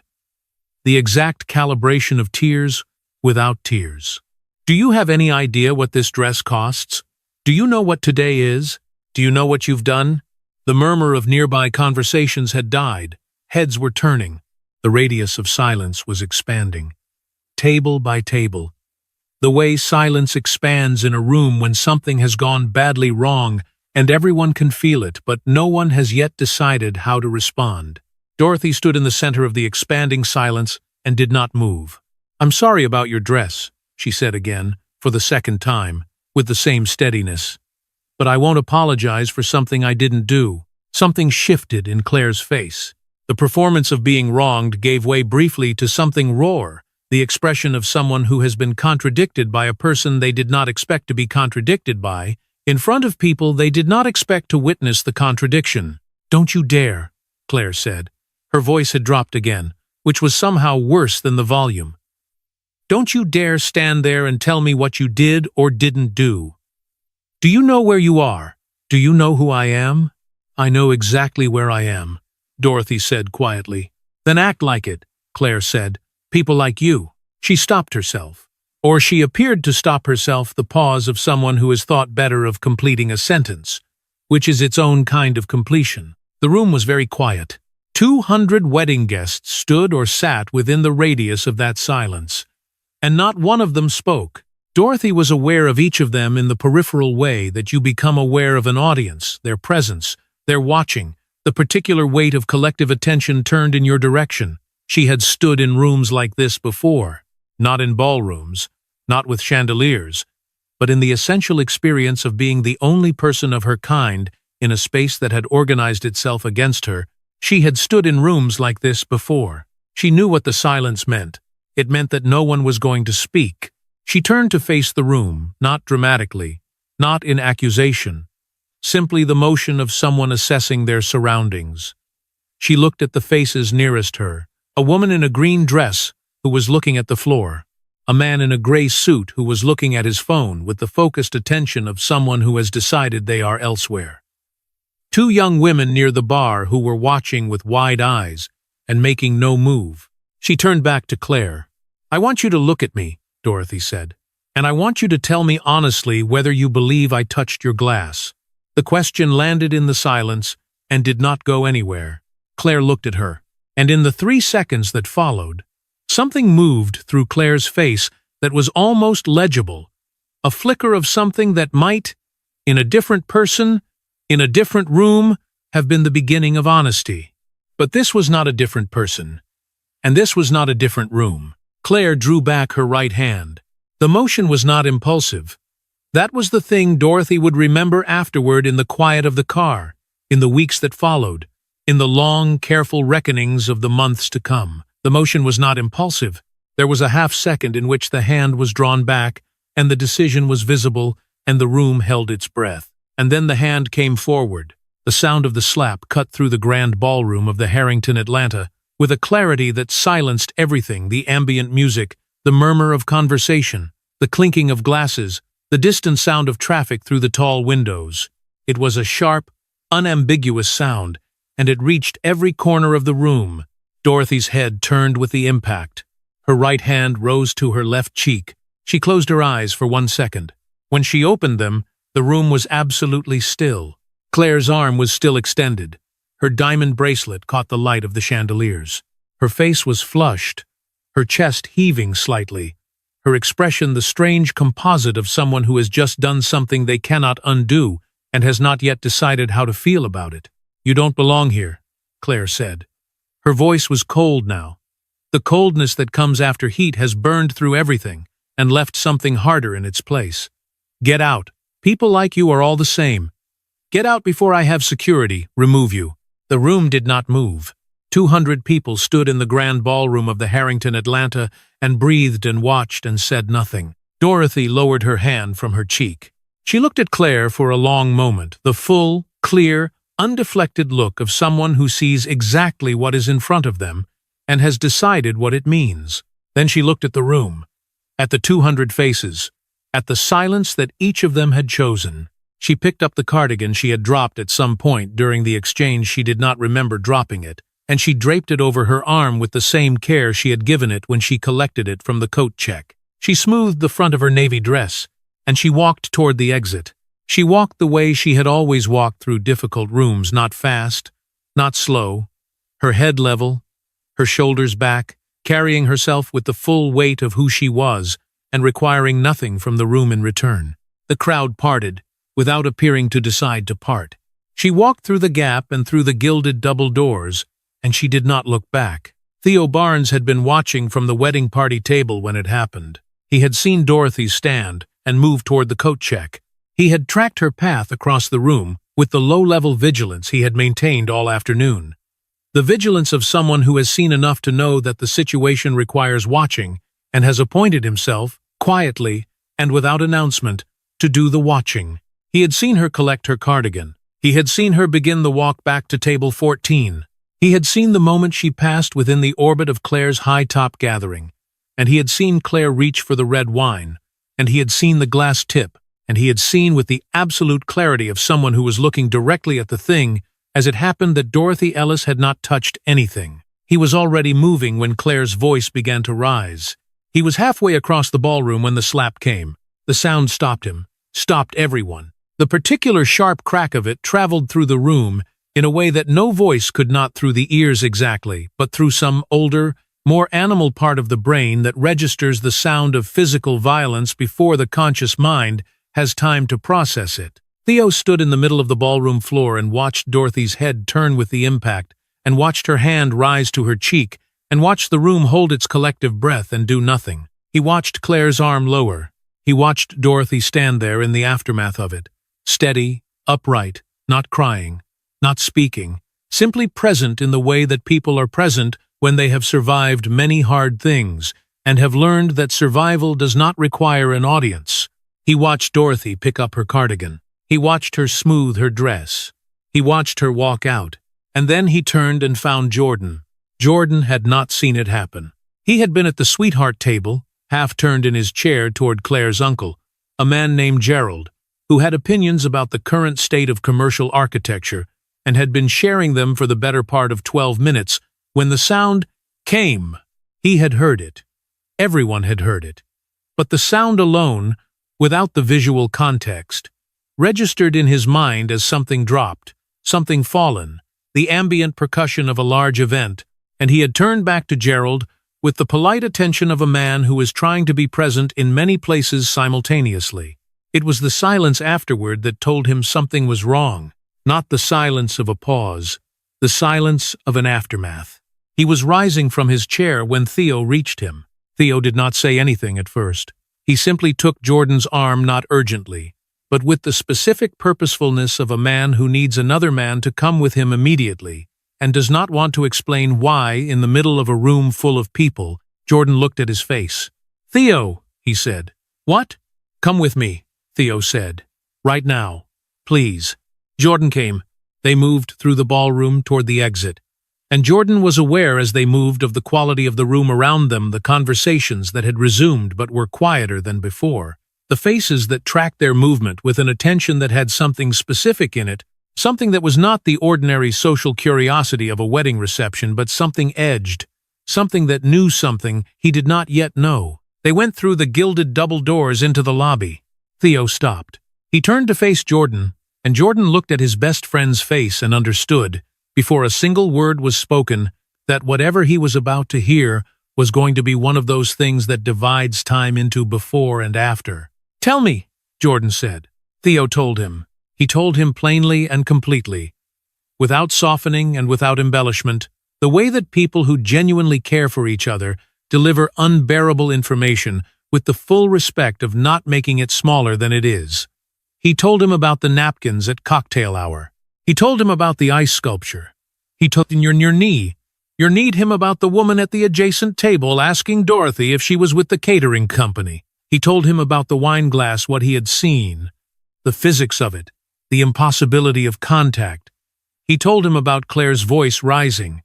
The exact calibration of tears without tears. Do you have any idea what this dress costs? Do you know what today is? Do you know what you've done? The murmur of nearby conversations had died. Heads were turning. The radius of silence was expanding. Table by table. The way silence expands in a room when something has gone badly wrong, and everyone can feel it, but no one has yet decided how to respond. Dorothy stood in the center of the expanding silence and did not move. "I'm sorry about your dress," she said again, for the second time, with the same steadiness. "But I won't apologize for something I didn't do." Something shifted in Claire's face. The performance of being wronged gave way briefly to something raw, the expression of someone who has been contradicted by a person they did not expect to be contradicted by, in front of people they did not expect to witness the contradiction. "Don't you dare," Claire said. Her voice had dropped again, which was somehow worse than the volume. "Don't you dare stand there and tell me what you did or didn't do. Do you know where you are? Do you know who I am?" "I know exactly where I am," Dorothy said quietly. "Then act like it," Claire said. "People like you." She stopped herself. Or she appeared to stop herself, the pause of someone who has thought better of completing a sentence, which is its own kind of completion. The room was very quiet. 200 wedding guests stood or sat within the radius of that silence, and not one of them spoke. Dorothy was aware of each of them in the peripheral way that you become aware of an audience, their presence, their watching, the particular weight of collective attention turned in your direction. She had stood in rooms like this before, not in ballrooms, not with chandeliers, but in the essential experience of being the only person of her kind in a space that had organized itself against her. She had stood in rooms like this before. She knew what the silence meant. It meant that no one was going to speak. She turned to face the room, not dramatically, not in accusation, simply the motion of someone assessing their surroundings. She looked at the faces nearest her, a woman in a green dress who was looking at the floor, a man in a gray suit who was looking at his phone with the focused attention of someone who has decided they are elsewhere. Two young women near the bar who were watching with wide eyes and making no move. She turned back to Claire. "I want you to look at me," Dorothy said, "and I want you to tell me honestly whether you believe I touched your glass." The question landed in the silence and did not go anywhere. Claire looked at her, and in the 3 seconds that followed, something moved through Claire's face that was almost legible, a flicker of something that might, in a different person, in a different room, have been the beginning of honesty. But this was not a different person, and this was not a different room. Claire drew back her right hand. The motion was not impulsive. That was the thing Dorothy would remember afterward in the quiet of the car, in the weeks that followed, in the long, careful reckonings of the months to come. The motion was not impulsive. There was a half-second in which the hand was drawn back, and the decision was visible, and the room held its breath. And then the hand came forward. The sound of the slap cut through the grand ballroom of the Harrington Atlanta, with a clarity that silenced everything, the ambient music, the murmur of conversation, the clinking of glasses, the distant sound of traffic through the tall windows. It was a sharp, unambiguous sound, and it reached every corner of the room. Dorothy's head turned with the impact. Her right hand rose to her left cheek. She closed her eyes for 1 second. When she opened them, the room was absolutely still. Claire's arm was still extended. Her diamond bracelet caught the light of the chandeliers. Her face was flushed, her chest heaving slightly, her expression the strange composite of someone who has just done something they cannot undo and has not yet decided how to feel about it. "You don't belong here," Claire said. Her voice was cold now. The coldness that comes after heat has burned through everything and left something harder in its place. "Get out. People like you are all the same. Get out before I have security remove you." The room did not move. 200 people stood in the grand ballroom of the Harrington Atlanta and breathed and watched and said nothing. Dorothy lowered her hand from her cheek. She looked at Claire for a long moment, the full, clear, undeflected look of someone who sees exactly what is in front of them and has decided what it means. Then she looked at the room, at the 200 faces, at the silence that each of them had chosen. She picked up the cardigan she had dropped at some point during the exchange. She did not remember dropping it, and she draped it over her arm with the same care she had given it when she collected it from the coat check. She smoothed the front of her navy dress, and she walked toward the exit. She walked the way she had always walked through difficult rooms, not fast, not slow, her head level, her shoulders back, carrying herself with the full weight of who she was and requiring nothing from the room in return. The crowd parted, without appearing to decide to part. She walked through the gap and through the gilded double doors, and she did not look back. Theo Barnes had been watching from the wedding party table when it happened. He had seen Dorothy stand and move toward the coat check. He had tracked her path across the room with the low-level vigilance he had maintained all afternoon. The vigilance of someone who has seen enough to know that the situation requires watching and has appointed himself, quietly and without announcement, to do the watching. He had seen her collect her cardigan. He had seen her begin the walk back to table 14. He had seen the moment she passed within the orbit of Claire's high-top gathering, and he had seen Claire reach for the red wine, and he had seen the glass tip, and he had seen with the absolute clarity of someone who was looking directly at the thing as it happened that Dorothy Ellis had not touched anything. He was already moving when Claire's voice began to rise. He was halfway across the ballroom when the slap came. The sound stopped him, stopped everyone. The particular sharp crack of it traveled through the room in a way that no voice could, not through the ears exactly, but through some older, more animal part of the brain that registers the sound of physical violence before the conscious mind has time to process it. Theo stood in the middle of the ballroom floor and watched Dorothy's head turn with the impact, and watched her hand rise to her cheek, and watched the room hold its collective breath and do nothing. He watched Claire's arm lower. He watched Dorothy stand there in the aftermath of it, steady, upright, not crying, not speaking, simply present in the way that people are present when they have survived many hard things and have learned that survival does not require an audience. He watched Dorothy pick up her cardigan. He watched her smooth her dress. He watched her walk out, and then he turned and found Jordan. Jordan had not seen it happen. He had been at the sweetheart table, half turned in his chair toward Claire's uncle, a man named Gerald, who had opinions about the current state of commercial architecture and had been sharing them for the better part of 12 minutes when the sound came. He had heard it. Everyone had heard it. But the sound alone, without the visual context, registered in his mind as something dropped, something fallen, the ambient percussion of a large event, and he had turned back to Gerald with the polite attention of a man who is trying to be present in many places simultaneously. It was the silence afterward that told him something was wrong, not the silence of a pause, the silence of an aftermath. He was rising from his chair when Theo reached him. Theo did not say anything at first. He simply took Jordan's arm, not urgently, but with the specific purposefulness of a man who needs another man to come with him immediately, and does not want to explain why, in the middle of a room full of people, Jordan looked at his face. "Theo," he said. "What?" "Come with me," Theo said. "Right now. Please." Jordan came. They moved through the ballroom toward the exit, and Jordan was aware as they moved of the quality of the room around them, the conversations that had resumed but were quieter than before, the faces that tracked their movement with an attention that had something specific in it, something that was not the ordinary social curiosity of a wedding reception, but something edged, something that knew something he did not yet know. They went through the gilded double doors into the lobby. Theo stopped. He turned to face Jordan, and Jordan looked at his best friend's face and understood, before a single word was spoken, that whatever he was about to hear was going to be one of those things that divides time into before and after. "Tell me," Jordan said. Theo told him. He told him plainly and completely, without softening and without embellishment, the way that people who genuinely care for each other deliver unbearable information with the full respect of not making it smaller than it is. He told him about the napkins at cocktail hour. He told him about the ice sculpture. He told him your knee. You need him about the woman at the adjacent table asking Dorothy if she was with the catering company. He told him about the wine glass, what he had seen, the physics of it, the impossibility of contact. He told him about Claire's voice rising.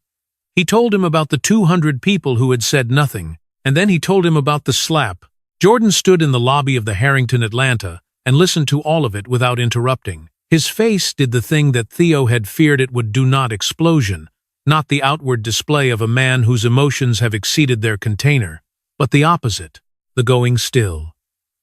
He told him about the 200 people who had said nothing, and then he told him about the slap. Jordan stood in the lobby of the Harrington Atlanta and listened to all of it without interrupting. His face did the thing that Theo had feared it would do, not explosion, not the outward display of a man whose emotions have exceeded their container, but the opposite, the going still.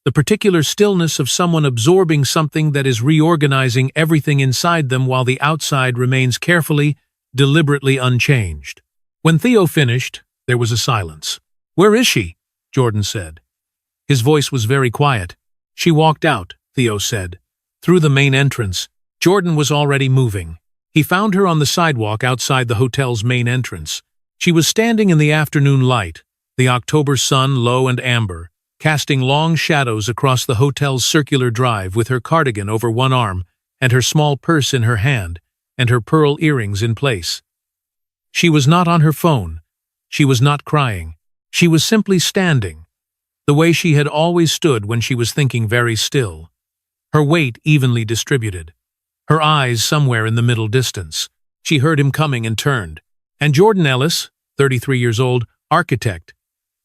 The particular stillness of someone absorbing something that is reorganizing everything inside them while the outside remains carefully, deliberately unchanged. When Theo finished, there was a silence. "Where is she?" Jordan said. His voice was very quiet. "She walked out," Theo said. Through the main entrance. Jordan was already moving. He found her on the sidewalk outside the hotel's main entrance. She was standing in the afternoon light, the October sun low and amber, casting long shadows across the hotel's circular drive with her cardigan over one arm and her small purse in her hand and her pearl earrings in place. She was not on her phone. She was not crying. She was simply standing, the way she had always stood when she was thinking very still. Her weight evenly distributed. Her eyes somewhere in the middle distance. She heard him coming and turned. And Jordan Ellis, 33 years old, architect,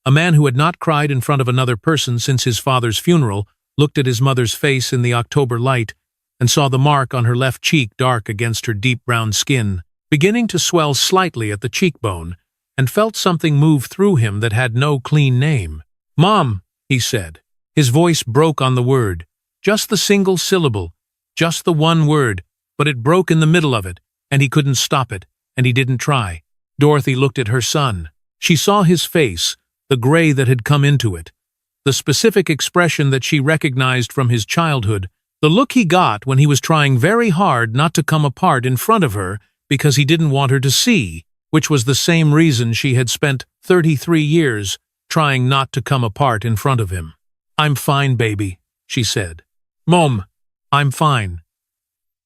a man who had not cried in front of another person since his father's funeral, looked at his mother's face in the October light and saw the mark on her left cheek dark against her deep brown skin, beginning to swell slightly at the cheekbone, and felt something move through him that had no clean name. "Mom," he said. His voice broke on the word, just the single syllable, just the one word, but it broke in the middle of it, and he couldn't stop it, and he didn't try. Dorothy looked at her son. She saw his face, the gray that had come into it, the specific expression that she recognized from his childhood, the look he got when he was trying very hard not to come apart in front of her because he didn't want her to see, which was the same reason she had spent 33 years trying not to come apart in front of him. "I'm fine, baby," she said. "Mom, I'm fine."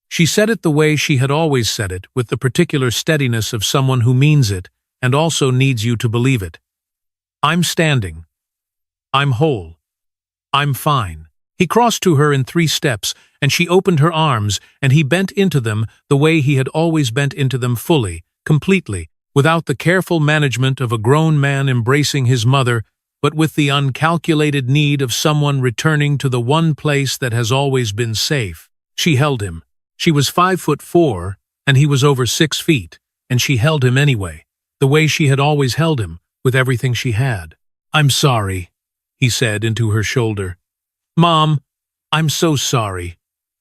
She said it the way she had always said it, with the particular steadiness of someone who means it and also needs you to believe it. "I'm standing. I'm whole. I'm fine." He crossed to her in 3 steps, and she opened her arms, and he bent into them the way he had always bent into them, fully, completely, without the careful management of a grown man embracing his mother, but with the uncalculated need of someone returning to the one place that has always been safe. She held him. She was 5'4", and he was over 6 feet, and she held him anyway, the way she had always held him, with everything she had. "I'm sorry," he said into her shoulder. "Mom, I'm so sorry.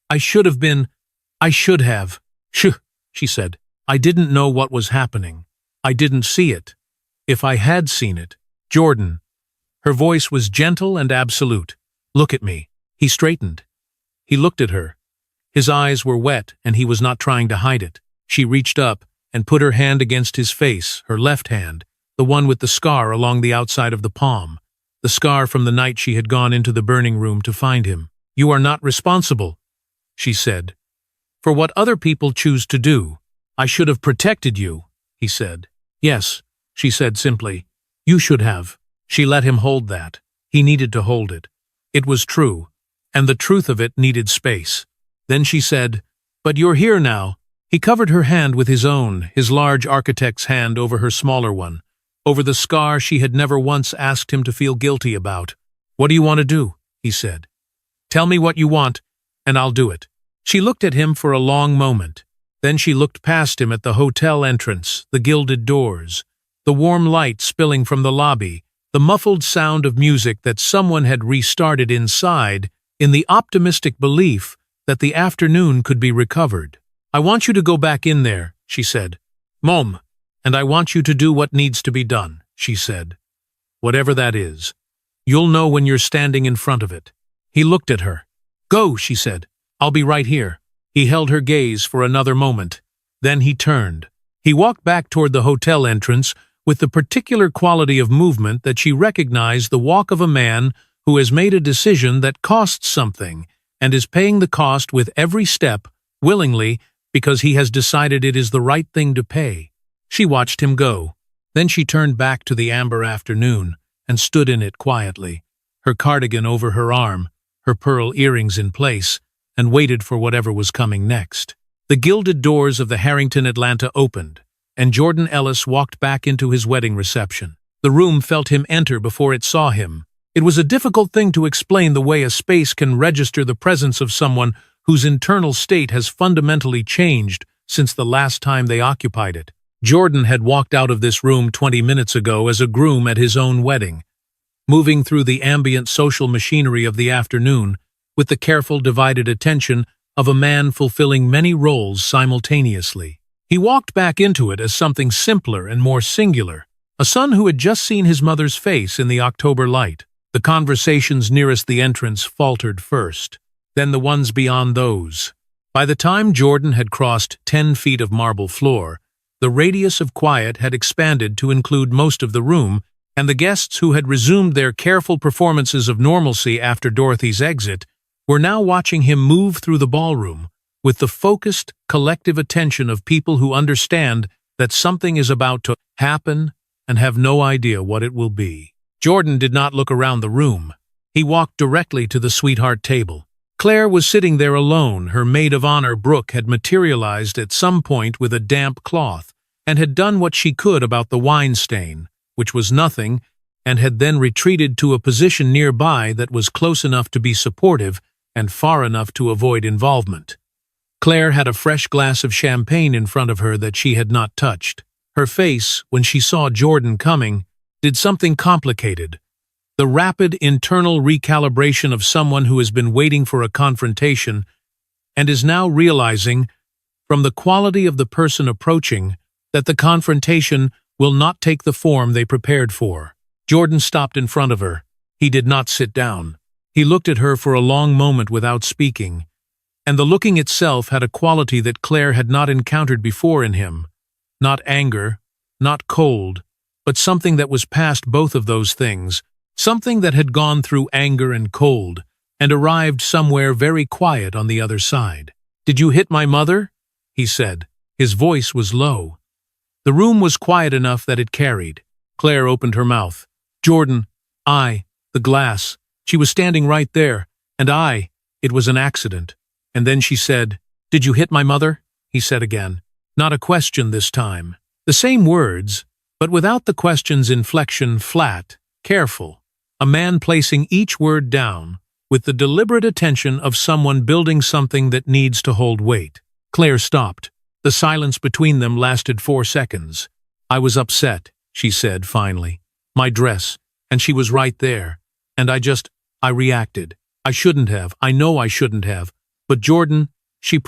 I should have. Shh," she said. "I didn't know what was happening. I didn't see it. If I had seen it." "Jordan." Her voice was gentle and absolute. "Look at me." He straightened. He looked at her. His eyes were wet, and he was not trying to hide it. She reached up and put her hand against his face, her left hand, the one with the scar along the outside of the palm, the scar from the night she had gone into the burning room to find him. "You are not responsible," she said, "for what other people choose to do. I should have protected you," he said. "Yes," she said simply. "You should have." She let him hold that. He needed to hold it. It was true, and the truth of it needed space. Then she said, "But you're here now." He covered her hand with his own, his large architect's hand over her smaller one, over the scar she had never once asked him to feel guilty about. "What do you want to do?" he said. "Tell me what you want, and I'll do it." She looked at him for a long moment. Then she looked past him at the hotel entrance, the gilded doors, the warm light spilling from the lobby, the muffled sound of music that someone had restarted inside in the optimistic belief that the afternoon could be recovered. "I want you to go back in there," she said. "Mom, and I want you to do what needs to be done," she said. "Whatever that is. You'll know when you're standing in front of it." He looked at her. "Go," she said. "I'll be right here." He held her gaze for another moment. Then he turned. He walked back toward the hotel entrance with the particular quality of movement that she recognized, the walk of a man who has made a decision that costs something and is paying the cost with every step, willingly, because he has decided it is the right thing to pay. She watched him go. Then she turned back to the amber afternoon and stood in it quietly, her cardigan over her arm, her pearl earrings in place, and waited for whatever was coming next. The gilded doors of the Harrington Atlanta opened, and Jordan Ellis walked back into his wedding reception. The room felt him enter before it saw him. It was a difficult thing to explain the way a space can register the presence of someone whose internal state has fundamentally changed since the last time they occupied it. Jordan had walked out of this room 20 minutes ago as a groom at his own wedding, moving through the ambient social machinery of the afternoon with the careful, divided attention of a man fulfilling many roles simultaneously. He walked back into it as something simpler and more singular, a son who had just seen his mother's face in the October light. The conversations nearest the entrance faltered first, then the ones beyond those. By the time Jordan had crossed 10 feet of marble floor, the radius of quiet had expanded to include most of the room, and the guests who had resumed their careful performances of normalcy after Dorothy's exit were now watching him move through the ballroom with the focused, collective attention of people who understand that something is about to happen and have no idea what it will be. Jordan did not look around the room. He walked directly to the sweetheart table. Claire was sitting there alone. Her maid of honor, Brooke, had materialized at some point with a damp cloth and had done what she could about the wine stain, which was nothing, and had then retreated to a position nearby that was close enough to be supportive and far enough to avoid involvement. Claire had a fresh glass of champagne in front of her that she had not touched. Her face, when she saw Jordan coming, did something complicated. The rapid internal recalibration of someone who has been waiting for a confrontation and is now realizing, from the quality of the person approaching, that the confrontation will not take the form they prepared for. Jordan stopped in front of her. He did not sit down. He looked at her for a long moment without speaking, and the looking itself had a quality that Claire had not encountered before in him. Not anger, not cold, but something that was past both of those things, something that had gone through anger and cold, and arrived somewhere very quiet on the other side. "Did you hit my mother?" he said. His voice was low. The room was quiet enough that it carried. Claire opened her mouth. "Jordan, the glass. She was standing right there, and it was an accident." And then she said, "Did you hit my mother?" he said again. Not a question this time. The same words, but without the question's inflection, flat, careful. A man placing each word down with the deliberate attention of someone building something that needs to hold weight. Claire stopped. The silence between them lasted 4 seconds. "I was upset," she said finally. "My dress, and she was right there. And I reacted. I shouldn't have. I know I shouldn't have. But Jordan, she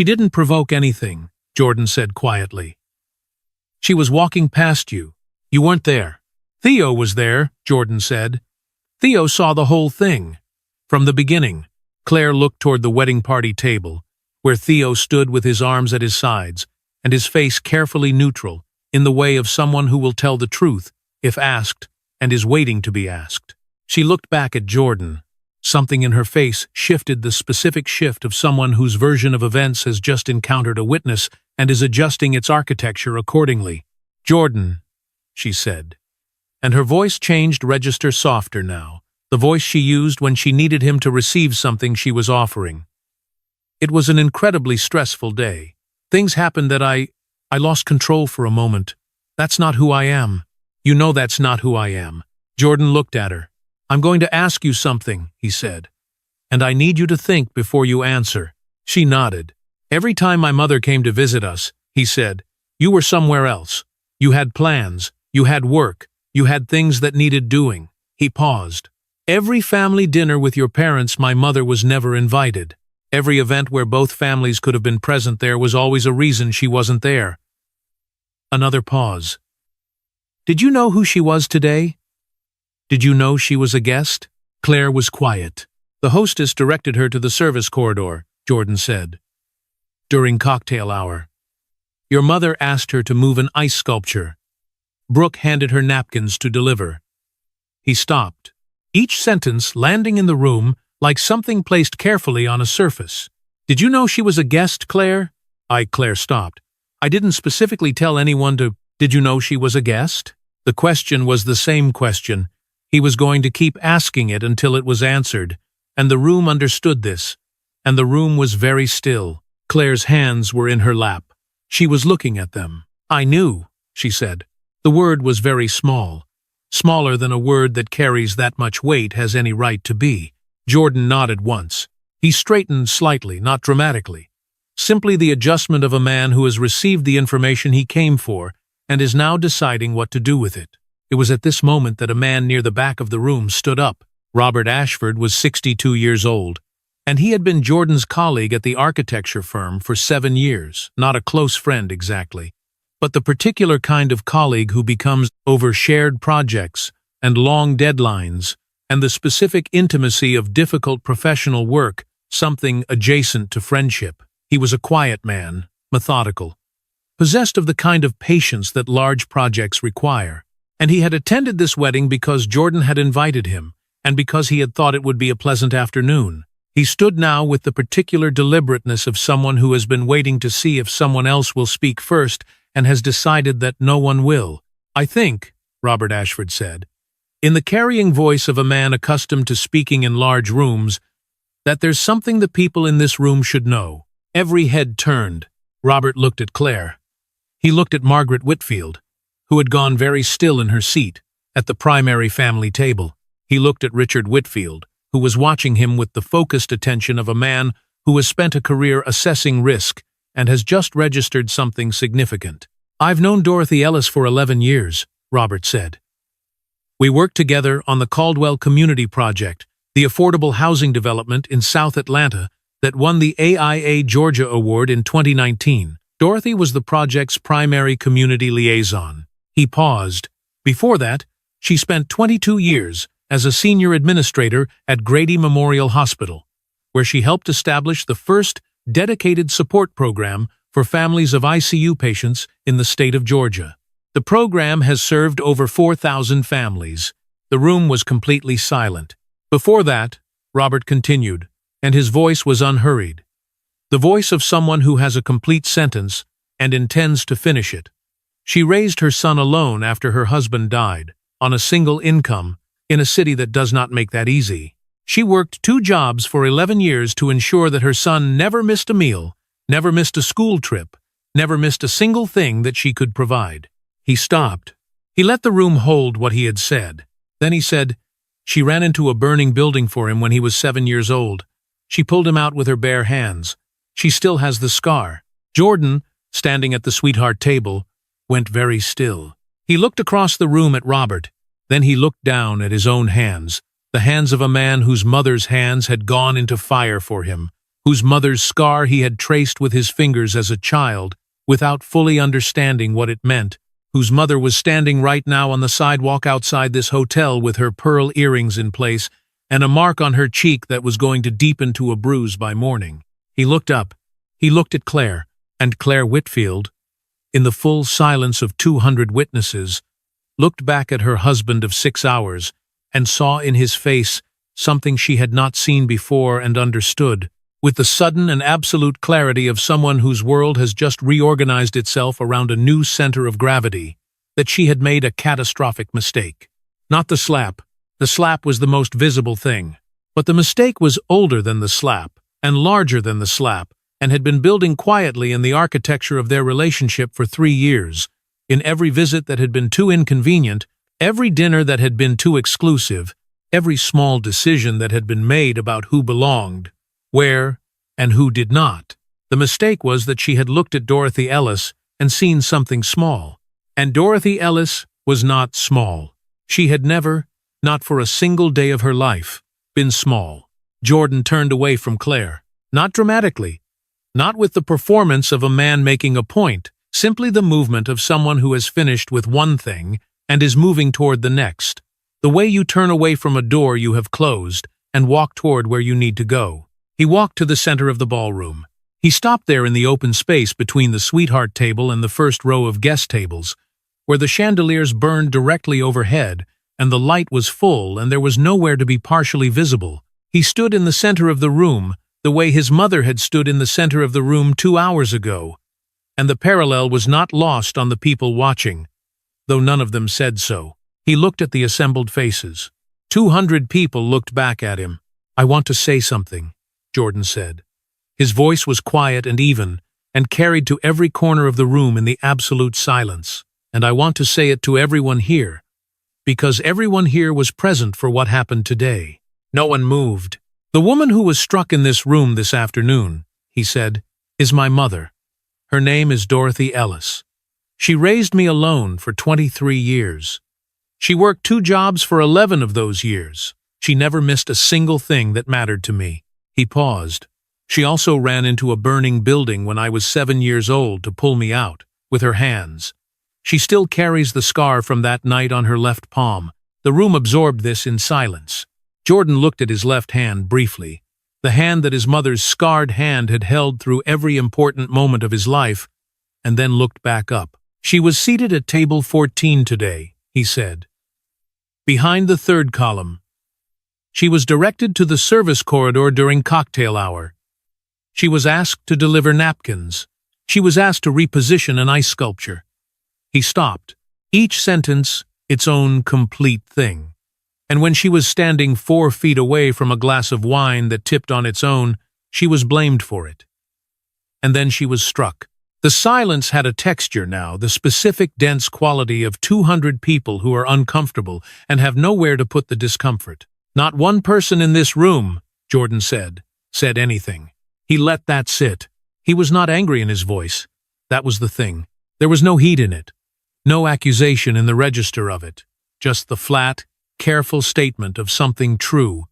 didn't provoke anything," Jordan said quietly. "She was walking past you. You weren't there." "Theo was there," Jordan said. "Theo saw the whole thing. From the beginning." Claire looked toward the wedding party table, where Theo stood with his arms at his sides, and his face carefully neutral, in the way of someone who will tell the truth, if asked, and is waiting to be asked. She looked back at Jordan. Something in her face shifted, the specific shift of someone whose version of events has just encountered a witness and is adjusting its architecture accordingly. "Jordan," she said. And her voice changed register softer now, the voice she used when she needed him to receive something she was offering. "It was an incredibly stressful day. Things happened that I lost control for a moment. That's not who I am. You know that's not who I am." Jordan looked at her. "I'm going to ask you something," he said. "And I need you to think before you answer." She nodded. "Every time my mother came to visit us," he said, "you were somewhere else. You had plans, you had work, you had things that needed doing." He paused. "Every family dinner with your parents, my mother was never invited. Every event where both families could have been present, there was always a reason she wasn't there." Another pause. "Did you know who she was today? Did you know she was a guest?" Claire was quiet. "The hostess directed her to the service corridor," Jordan said. "During cocktail hour. Your mother asked her to move an ice sculpture. Brooke handed her napkins to deliver." He stopped, each sentence landing in the room like something placed carefully on a surface. "Did you know she was a guest, Claire?" Claire stopped. "I didn't specifically tell anyone to—" "Did you know she was a guest?" The question was the same question. He was going to keep asking it until it was answered, and the room understood this, and the room was very still. Claire's hands were in her lap. She was looking at them. "I knew," she said. The word was very small, smaller than a word that carries that much weight has any right to be. Jordan nodded once. He straightened slightly, not dramatically. Simply the adjustment of a man who has received the information he came for and is now deciding what to do with it. It was at this moment that a man near the back of the room stood up. Robert Ashford was 62 years old, and he had been Jordan's colleague at the architecture firm for 7 years, not a close friend exactly, but the particular kind of colleague who becomes over shared projects and long deadlines and the specific intimacy of difficult professional work, something adjacent to friendship. He was a quiet man, methodical, possessed of the kind of patience that large projects require. And he had attended this wedding because Jordan had invited him, and because he had thought it would be a pleasant afternoon. He stood now with the particular deliberateness of someone who has been waiting to see if someone else will speak first and has decided that no one will. "I think," Robert Ashford said, in the carrying voice of a man accustomed to speaking in large rooms, "that there's something the people in this room should know." Every head turned. Robert looked at Claire. He looked at Margaret Whitfield, who had gone very still in her seat at the primary family table. He looked at Richard Whitfield, who was watching him with the focused attention of a man who has spent a career assessing risk and has just registered something significant. "I've known Dorothy Ellis for 11 years, Robert said. "We worked together on the Caldwell Community Project, the affordable housing development in South Atlanta that won the AIA Georgia Award in 2019. Dorothy was the project's primary community liaison." He paused. Before that, she spent 22 years as a senior administrator at Grady Memorial Hospital, where she helped establish the first dedicated support program for families of ICU patients in the state of Georgia. The program has served over 4,000 families. The room was completely silent. "Before that," Robert continued, and his voice was unhurried. The voice of someone who has a complete sentence and intends to finish it. "She raised her son alone after her husband died, on a single income, in a city that does not make that easy. She worked 2 jobs for 11 years to ensure that her son never missed a meal, never missed a school trip, never missed a single thing that she could provide." He stopped. He let the room hold what he had said. Then he said, "She ran into a burning building for him when he was 7 years old. She pulled him out with her bare hands. She still has the scar." Jordan, standing at the sweetheart table, went very still. He looked across the room at Robert. Then he looked down at his own hands, the hands of a man whose mother's hands had gone into fire for him, whose mother's scar he had traced with his fingers as a child, without fully understanding what it meant, whose mother was standing right now on the sidewalk outside this hotel with her pearl earrings in place and a mark on her cheek that was going to deepen to a bruise by morning. He looked up. He looked at Claire, and Claire Whitfield, in the full silence of 200 witnesses, looked back at her husband of 6 hours and saw in his face something she had not seen before and understood, with the sudden and absolute clarity of someone whose world has just reorganized itself around a new center of gravity, that she had made a catastrophic mistake. Not the slap. The slap was the most visible thing. But the mistake was older than the slap, and larger than the slap, and had been building quietly in the architecture of their relationship for 3 years, in every visit that had been too inconvenient, every dinner that had been too exclusive, every small decision that had been made about who belonged, where, and who did not. The mistake was that she had looked at Dorothy Ellis and seen something small. And Dorothy Ellis was not small. She had never, not for a single day of her life, been small. Jordan turned away from Claire. Not dramatically. Not with the performance of a man making a point, simply the movement of someone who has finished with one thing and is moving toward the next. The way you turn away from a door you have closed and walk toward where you need to go. He walked to the center of the ballroom. He stopped there in the open space between the sweetheart table and the first row of guest tables, where the chandeliers burned directly overhead and the light was full and there was nowhere to be partially visible. He stood in the center of the room, the way his mother had stood in the center of the room 2 hours ago, and the parallel was not lost on the people watching, though none of them said so. He looked at the assembled faces. 200 people looked back at him. "I want to say something," Jordan said. His voice was quiet and even, and carried to every corner of the room in the absolute silence. And I want to say it to everyone here, because everyone here was present for what happened today. No one moved. "The woman who was struck in this room this afternoon," he said, "is my mother. Her name is Dorothy Ellis. She raised me alone for 23 years. She worked 2 jobs for 11 of those years. She never missed a single thing that mattered to me." He paused. "She also ran into a burning building when I was 7 years old to pull me out, with her hands. She still carries the scar from that night on her left palm." The room absorbed this in silence. Jordan looked at his left hand briefly, the hand that his mother's scarred hand had held through every important moment of his life, and then looked back up. "She was seated at table 14 today," he said, "behind the 3rd column. She was directed to the service corridor during cocktail hour. She was asked to deliver napkins. She was asked to reposition an ice sculpture." He stopped, each sentence its own complete thing. "And when she was standing 4 feet away from a glass of wine that tipped on its own, she was blamed for it. And then she was struck." The silence had a texture now, the specific dense quality of 200 people who are uncomfortable and have nowhere to put the discomfort. "Not one person in this room," Jordan said anything. He let that sit. He was not angry in his voice. That was the thing. There was no heat in it. No accusation in the register of it. Just the flat, careful statement of something true,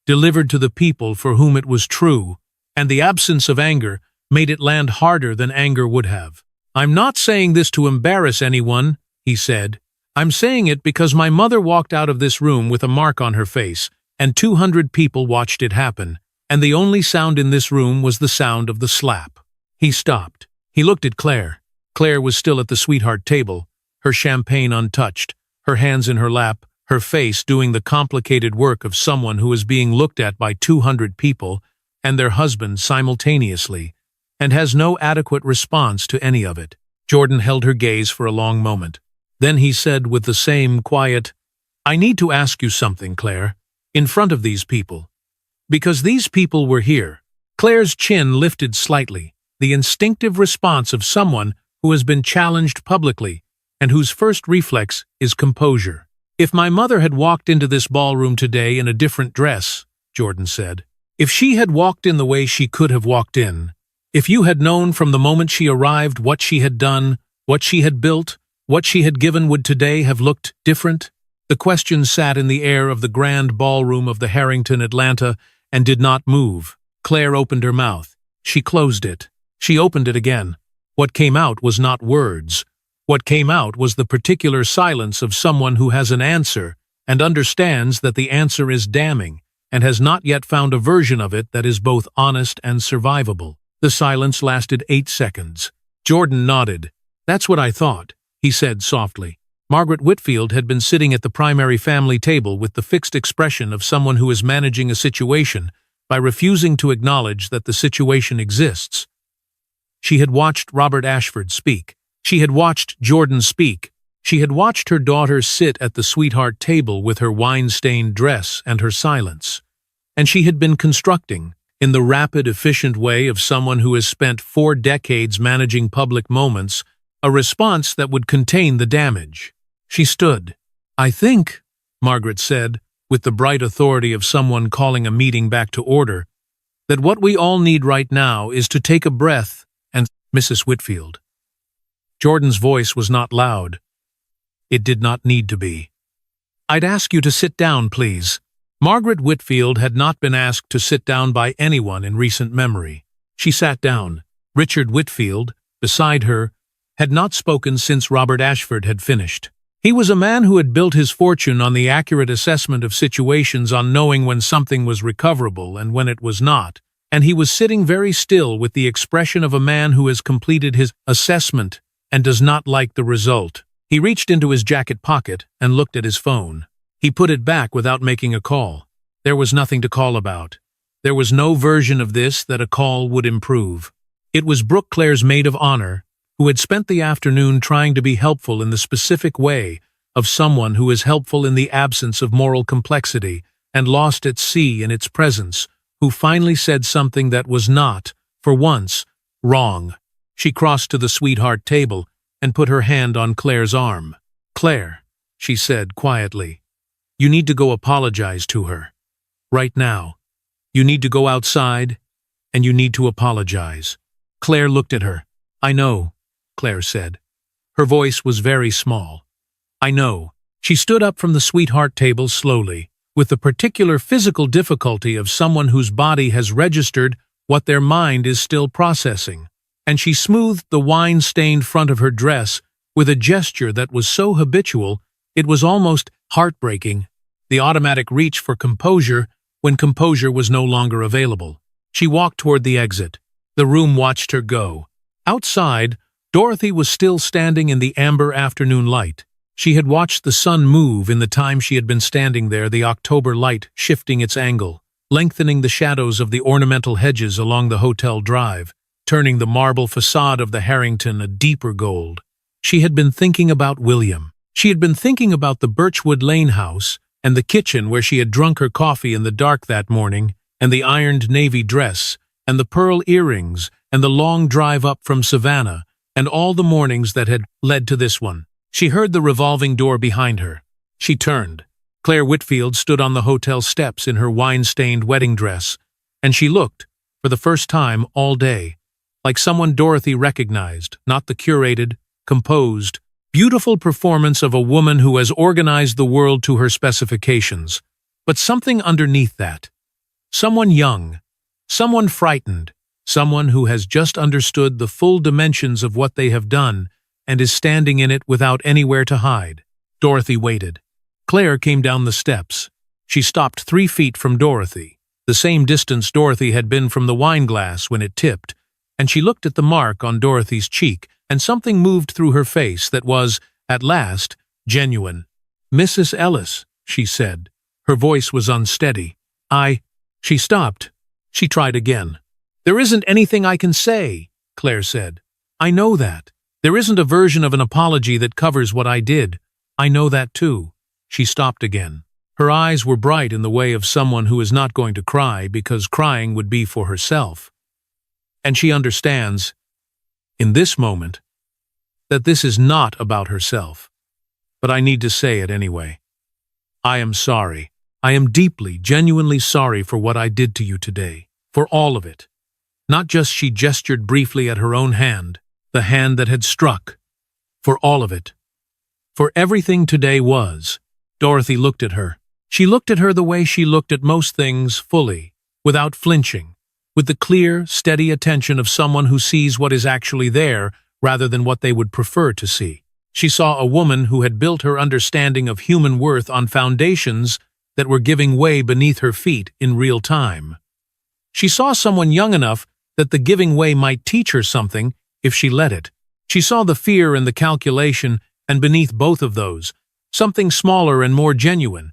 delivered to the people for whom it was true, and the absence of anger made it land harder than anger would have. "I'm not saying this to embarrass anyone," he said. "I'm saying it because my mother walked out of this room with a mark on her face, and 200 people watched it happen, and the only sound in this room was the sound of the slap." He stopped. He looked at Claire. Claire was still at the sweetheart table, her champagne untouched, her hands in her lap, her face doing the complicated work of someone who is being looked at by 200 people and their husband simultaneously, and has no adequate response to any of it. Jordan held her gaze for a long moment. Then he said with the same quiet, "I need to ask you something, Claire, in front of these people. Because these people were here." Claire's chin lifted slightly, the instinctive response of someone who has been challenged publicly and whose first reflex is composure. "If my mother had walked into this ballroom today in a different dress," Jordan said, "if she had walked in the way she could have walked in, if you had known from the moment she arrived what she had done, what she had built, what she had given, would today have looked different?" The question sat in the air of the grand ballroom of the Harrington Atlanta and did not move. Claire opened her mouth. She closed it. She opened it again. What came out was not words. What came out was the particular silence of someone who has an answer and understands that the answer is damning and has not yet found a version of it that is both honest and survivable. The silence lasted 8 seconds. Jordan nodded. "That's what I thought," he said softly. Margaret Whitfield had been sitting at the primary family table with the fixed expression of someone who is managing a situation by refusing to acknowledge that the situation exists. She had watched Robert Ashford speak. She had watched Jordan speak. She had watched her daughter sit at the sweetheart table with her wine-stained dress and her silence. And she had been constructing, in the rapid, efficient way of someone who has spent 4 decades managing public moments, a response that would contain the damage. She stood. "I think," Margaret said, with the bright authority of someone calling a meeting back to order, "that what we all need right now is to take a breath and—" "Mrs. Whitfield." Jordan's voice was not loud. It did not need to be. "I'd ask you to sit down, please." Margaret Whitfield had not been asked to sit down by anyone in recent memory. She sat down. Richard Whitfield, beside her, had not spoken since Robert Ashford had finished. He was a man who had built his fortune on the accurate assessment of situations, on knowing when something was recoverable and when it was not, and he was sitting very still with the expression of a man who has completed his assessment and does not like the result. He reached into his jacket pocket and looked at his phone. He put it back without making a call. There was nothing to call about. There was no version of this that a call would improve. It was Brooke, Claire's maid of honor, who had spent the afternoon trying to be helpful in the specific way of someone who is helpful in the absence of moral complexity and lost at sea in its presence, who finally said something that was not, for once, wrong. She crossed to the sweetheart table and put her hand on Claire's arm. "Claire," she said quietly, "you need to go apologize to her. Right now. You need to go outside, and you need to apologize." Claire looked at her. "I know," Claire said. Her voice was very small. "I know." She stood up from the sweetheart table slowly, with the particular physical difficulty of someone whose body has registered what their mind is still processing, and she smoothed the wine-stained front of her dress with a gesture that was so habitual it was almost heartbreaking, the automatic reach for composure when composure was no longer available. She walked toward the exit. The room watched her go. Outside, Dorothy was still standing in the amber afternoon light. She had watched the sun move in the time she had been standing there, the October light shifting its angle, lengthening the shadows of the ornamental hedges along the hotel drive, turning the marble facade of the Harrington a deeper gold. She had been thinking about William. She had been thinking about the Birchwood Lane house, and the kitchen where she had drunk her coffee in the dark that morning, and the ironed navy dress, and the pearl earrings, and the long drive up from Savannah, and all the mornings that had led to this one. She heard the revolving door behind her. She turned. Claire Whitfield stood on the hotel steps in her wine-stained wedding dress, and she looked, for the first time all day, like someone Dorothy recognized, not the curated, composed, beautiful performance of a woman who has organized the world to her specifications, but something underneath that. Someone young, someone frightened, someone who has just understood the full dimensions of what they have done and is standing in it without anywhere to hide. Dorothy waited. Claire came down the steps. She stopped 3 feet from Dorothy, the same distance Dorothy had been from the wine glass when it tipped, and she looked at the mark on Dorothy's cheek, and something moved through her face that was, at last, genuine. "Mrs. Ellis," she said. Her voice was unsteady. She stopped. She tried again. "There isn't anything I can say," Claire said. "I know that. There isn't a version of an apology that covers what I did. I know that too." She stopped again. Her eyes were bright in the way of someone who is not going to cry because crying would be for herself. And she understands, in this moment, that this is not about herself. But I need to say it anyway. I am sorry. I am deeply, genuinely sorry for what I did to you today. For all of it. Not just she gestured briefly at her own hand, the hand that had struck. For all of it. For everything today was. Dorothy looked at her. She looked at her the way she looked at most things, fully, without flinching, with the clear, steady attention of someone who sees what is actually there rather than what they would prefer to see. She saw a woman who had built her understanding of human worth on foundations that were giving way beneath her feet in real time. She saw someone young enough that the giving way might teach her something if she let it. She saw the fear and the calculation, and beneath both of those, something smaller and more genuine,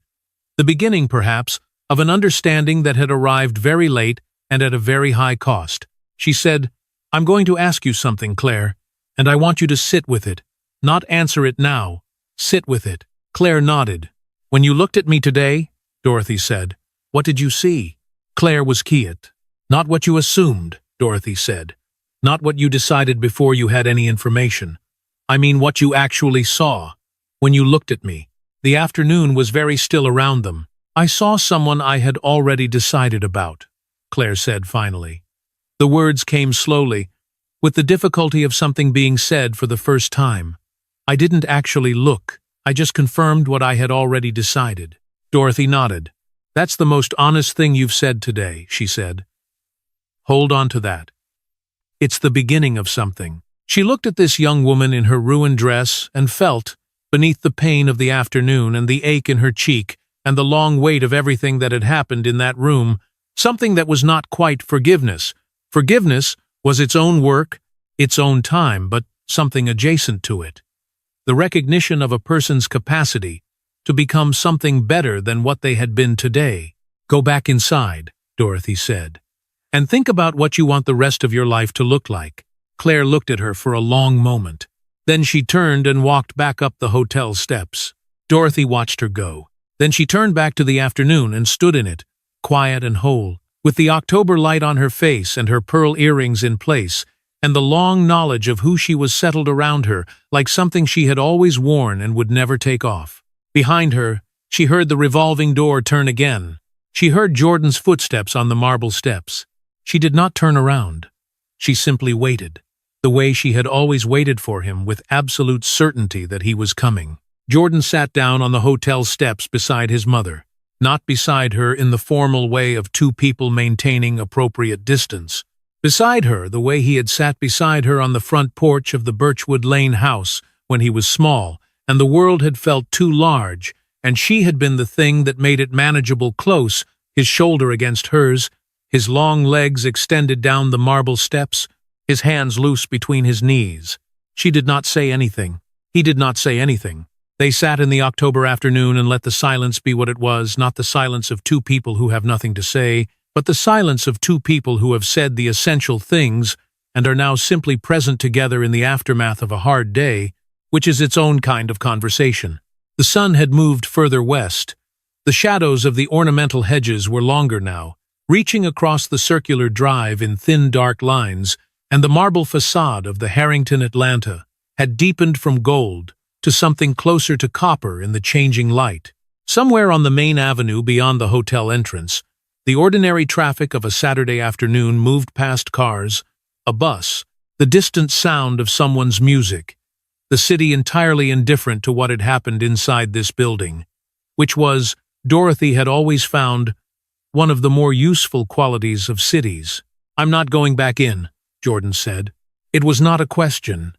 the beginning, perhaps, of an understanding that had arrived very late and at a very high cost. She said, "I'm going to ask you something, Claire, and I want you to sit with it. Not answer it now. Sit with it." Claire nodded. "When you looked at me today," Dorothy said, "what did you see?" Claire was quiet. "Not what you assumed," Dorothy said. "Not what you decided before you had any information. I mean what you actually saw. When you looked at me." The afternoon was very still around them. "I saw someone I had already decided about," Claire said finally. The words came slowly, with the difficulty of something being said for the first time. "I didn't actually look. I just confirmed what I had already decided." Dorothy nodded. "That's the most honest thing you've said today," she said. "Hold on to that. It's the beginning of something." She looked at this young woman in her ruined dress and felt, beneath the pain of the afternoon and the ache in her cheek and the long weight of everything that had happened in that room, something that was not quite forgiveness. Forgiveness was its own work, its own time, but something adjacent to it. The recognition of a person's capacity to become something better than what they had been today. "Go back inside," Dorothy said, "and think about what you want the rest of your life to look like." Claire looked at her for a long moment. Then she turned and walked back up the hotel steps. Dorothy watched her go. Then she turned back to the afternoon and stood in it, quiet and whole, with the October light on her face and her pearl earrings in place, and the long knowledge of who she was settled around her, like something she had always worn and would never take off. Behind her, she heard the revolving door turn again. She heard Jordan's footsteps on the marble steps. She did not turn around. She simply waited, the way she had always waited for him, with absolute certainty that he was coming. Jordan sat down on the hotel steps beside his mother, not beside her in the formal way of two people maintaining appropriate distance. Beside her, the way he had sat beside her on the front porch of the Birchwood Lane house when he was small, and the world had felt too large, and she had been the thing that made it manageable close, his shoulder against hers, his long legs extended down the marble steps, his hands loose between his knees. She did not say anything. He did not say anything. They sat in the October afternoon and let the silence be what it was, not the silence of two people who have nothing to say, but the silence of two people who have said the essential things and are now simply present together in the aftermath of a hard day, which is its own kind of conversation. The sun had moved further west. The shadows of the ornamental hedges were longer now, reaching across the circular drive in thin dark lines, and the marble facade of the Harrington Atlanta had deepened from gold to something closer to copper in the changing light. Somewhere on the main avenue beyond the hotel entrance, the ordinary traffic of a Saturday afternoon moved past cars, a bus, the distant sound of someone's music, the city entirely indifferent to what had happened inside this building, which was, Dorothy had always found, one of the more useful qualities of cities. "I'm not going back in," Jordan said. It was not a question.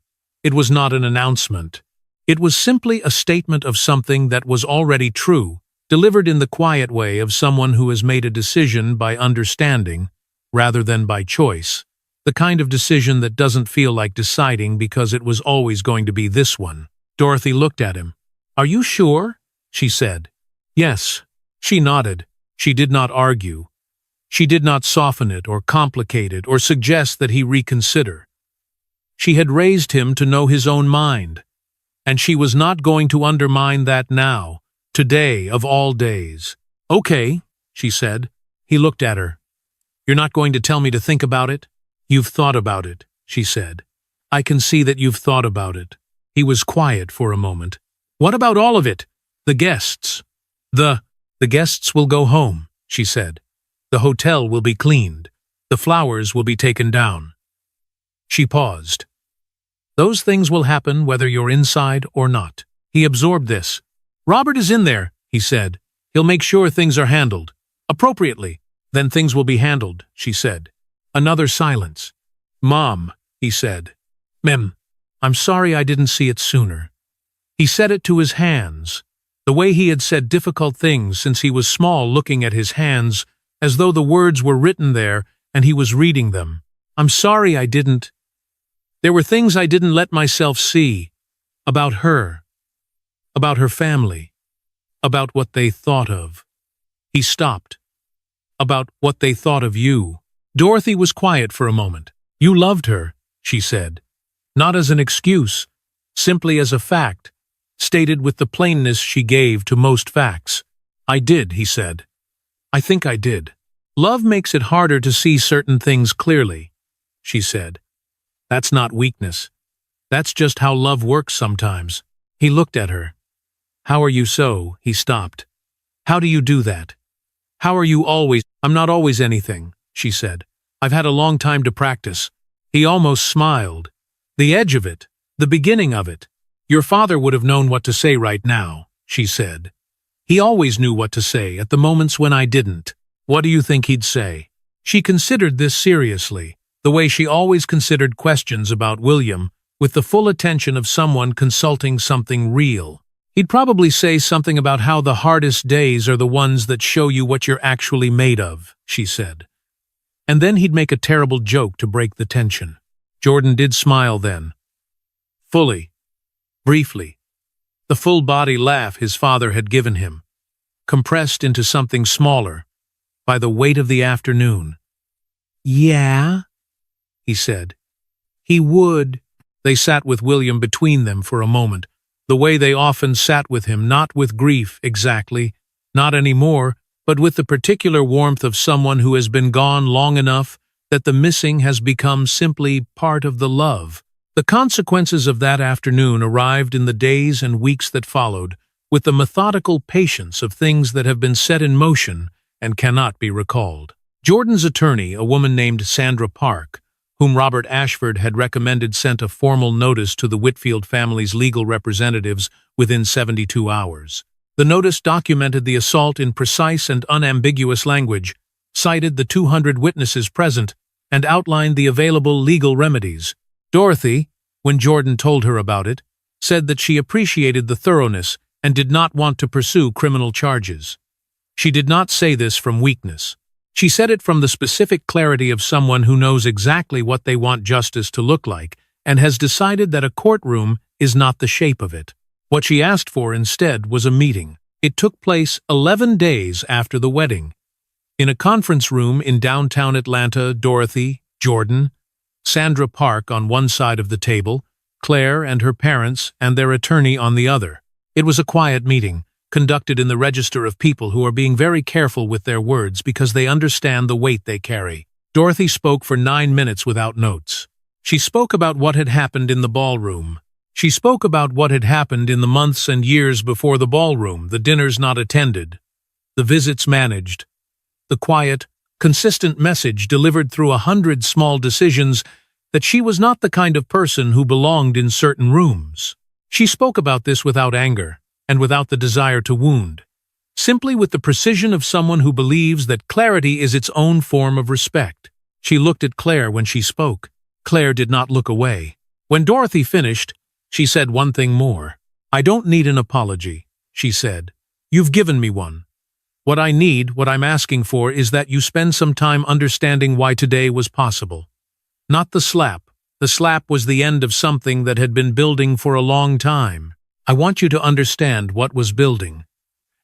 It was not an announcement. It was simply a statement of something that was already true, delivered in the quiet way of someone who has made a decision by understanding, rather than by choice. The kind of decision that doesn't feel like deciding because it was always going to be this one. Dorothy looked at him. "Are you sure?" she said. "Yes." She nodded. She did not argue. She did not soften it or complicate it or suggest that he reconsider. She had raised him to know his own mind, and she was not going to undermine that now, today of all days. "Okay," she said. He looked at her. "You're not going to tell me to think about it?" "You've thought about it," she said. "I can see that you've thought about it." He was quiet for a moment. "What about all of it? The guests?" The guests will go home," she said. "The hotel will be cleaned. The flowers will be taken down." She paused. "Those things will happen whether you're inside or not." He absorbed this. "Robert is in there," he said. "He'll make sure things are handled. Appropriately. Then things will be handled," she said. Another silence. "Mom," he said. "Mem, I'm sorry I didn't see it sooner." He said it to his hands, the way he had said difficult things since he was small, looking at his hands, as though the words were written there and he was reading them. "I'm sorry I didn't. There were things I didn't let myself see. About her family, about what they thought of." He stopped. "About what they thought of you." Dorothy was quiet for a moment. "You loved her," she said. Not as an excuse, simply as a fact, stated with the plainness she gave to most facts. "I did," he said. "I think I did." "Love makes it harder to see certain things clearly," she said. "That's not weakness. That's just how love works sometimes." He looked at her. "How are you so?" He stopped. "How do you do that? How are you always—" "I'm not always anything," she said. "I've had a long time to practice." He almost smiled. "The edge of it, the beginning of it. Your father would have known what to say right now," she said. "He always knew what to say at the moments when I didn't." "What do you think he'd say?" She considered this seriously, the way she always considered questions about William, with the full attention of someone consulting something real. "He'd probably say something about how the hardest days are the ones that show you what you're actually made of," she said. And then he'd make a terrible joke to break the tension. Jordan did smile then. Fully. Briefly. The full-body laugh his father had given him, compressed into something smaller, by the weight of the afternoon. "Yeah?" he said. "He would." They sat with William between them for a moment, the way they often sat with him, not with grief exactly, not anymore, but with the particular warmth of someone who has been gone long enough that the missing has become simply part of the love. The consequences of that afternoon arrived in the days and weeks that followed, with the methodical patience of things that have been set in motion and cannot be recalled. Jordan's attorney, a woman named Sandra Park, whom Robert Ashford had recommended, sent a formal notice to the Whitfield family's legal representatives within 72 hours. The notice documented the assault in precise and unambiguous language, cited the 200 witnesses present, and outlined the available legal remedies. Dorothy, when Jordan told her about it, said that she appreciated the thoroughness and did not want to pursue criminal charges. She did not say this from weakness. She said it from the specific clarity of someone who knows exactly what they want justice to look like and has decided that a courtroom is not the shape of it. What she asked for instead was a meeting. It took place 11 days after the wedding. In a conference room in downtown Atlanta, Dorothy, Jordan, Sandra Park on one side of the table, Claire and her parents and their attorney on the other. It was a quiet meeting, conducted in the register of people who are being very careful with their words because they understand the weight they carry. Dorothy spoke for 9 minutes without notes. She spoke about what had happened in the ballroom. She spoke about what had happened in the months and years before the ballroom, the dinners not attended, the visits managed, the quiet, consistent message delivered through 100 small decisions that she was not the kind of person who belonged in certain rooms. She spoke about this without anger and without the desire to wound, simply with the precision of someone who believes that clarity is its own form of respect. She looked at Claire when she spoke. Claire did not look away. When Dorothy finished, she said one thing more. "I don't need an apology," she said. "You've given me one. What I need, what I'm asking for, is that you spend some time understanding why today was possible. Not the slap. The slap was the end of something that had been building for a long time. I want you to understand what was building,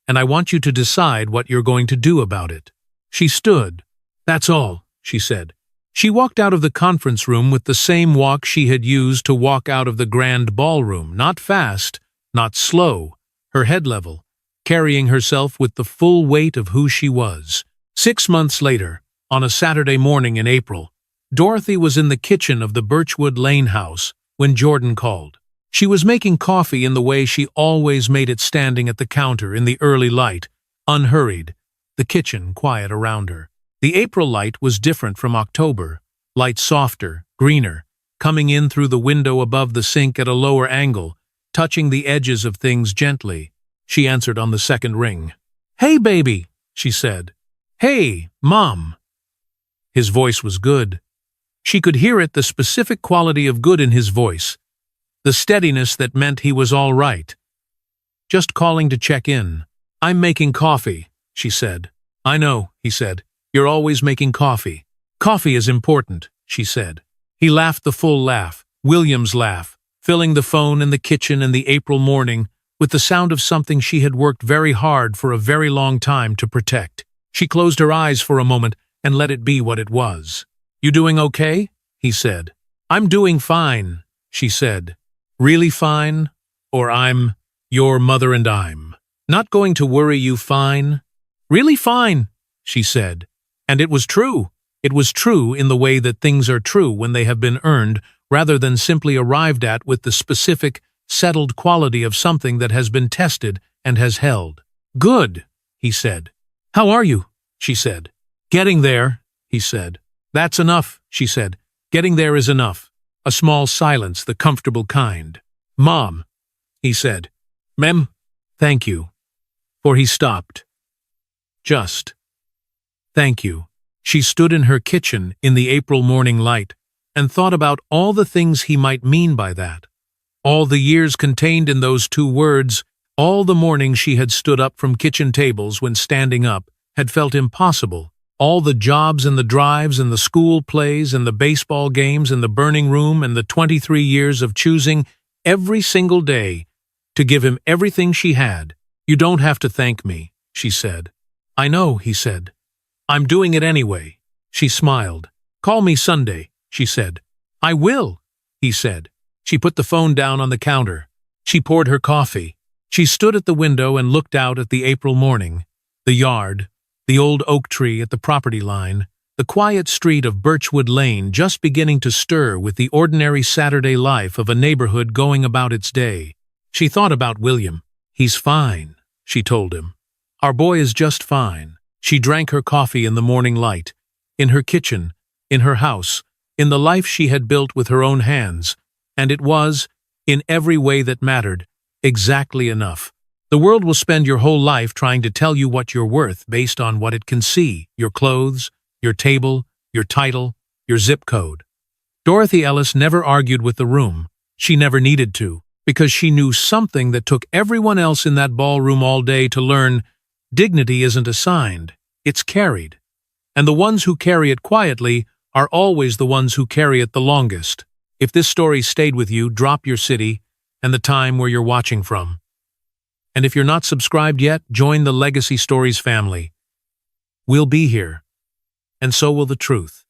and I want you to decide what you're going to do about it." She stood. "That's all," she said. She walked out of the conference room with the same walk she had used to walk out of the grand ballroom, not fast, not slow, her head level, carrying herself with the full weight of who she was. 6 months later, on a Saturday morning in April, Dorothy was in the kitchen of the Birchwood Lane house when Jordan called. She was making coffee in the way she always made it, standing at the counter in the early light, unhurried, the kitchen quiet around her. The April light was different from October, light softer, greener, coming in through the window above the sink at a lower angle, touching the edges of things gently. She answered on the second ring. "Hey, baby," she said. "Hey, Mom." His voice was good. She could hear it, the specific quality of good in his voice, the steadiness that meant he was all right. "Just calling to check in. I'm making coffee," she said. "I know," he said. "You're always making coffee." "Coffee is important," she said. He laughed the full laugh, William's laugh, filling the phone in the kitchen in the April morning with the sound of something she had worked very hard for a very long time to protect. She closed her eyes for a moment and let it be what it was. "You doing okay?" he said. "I'm doing fine," she said. "Really fine? Or I'm your mother and I'm not going to worry you, fine?" "Really fine," she said. And it was true. It was true in the way that things are true when they have been earned rather than simply arrived at with the specific, settled quality of something that has been tested and has held. "Good," he said. "How are you?" she said. "Getting there," he said. "That's enough," she said. "Getting there is enough." A small silence, the comfortable kind. "Mom," he said. "Mem, thank you." For he stopped. "Just. Thank you." She stood in her kitchen in the April morning light and thought about all the things he might mean by that. All the years contained in those 2 words, all the mornings she had stood up from kitchen tables when standing up had felt impossible. All the jobs and the drives and the school plays and the baseball games and the burning room and the 23 years of choosing every single day to give him everything she had. "You don't have to thank me," she said. "I know," he said. "I'm doing it anyway." She smiled. "Call me Sunday," she said. "I will," he said. She put the phone down on the counter. She poured her coffee. She stood at the window and looked out at the April morning, the yard, the old oak tree at the property line, the quiet street of Birchwood Lane just beginning to stir with the ordinary Saturday life of a neighborhood going about its day. She thought about William. "He's fine," she told him. "Our boy is just fine." She drank her coffee in the morning light, in her kitchen, in her house, in the life she had built with her own hands, and it was, in every way that mattered, exactly enough. The world will spend your whole life trying to tell you what you're worth based on what it can see: your clothes, your table, your title, your zip code. Dorothy Ellis never argued with the room. She never needed to, because she knew something that took everyone else in that ballroom all day to learn: dignity isn't assigned, it's carried. And the ones who carry it quietly are always the ones who carry it the longest. If this story stayed with you, drop your city and the time where you're watching from. And if you're not subscribed yet, join the Legacy Stories family. We'll be here, and so will the truth.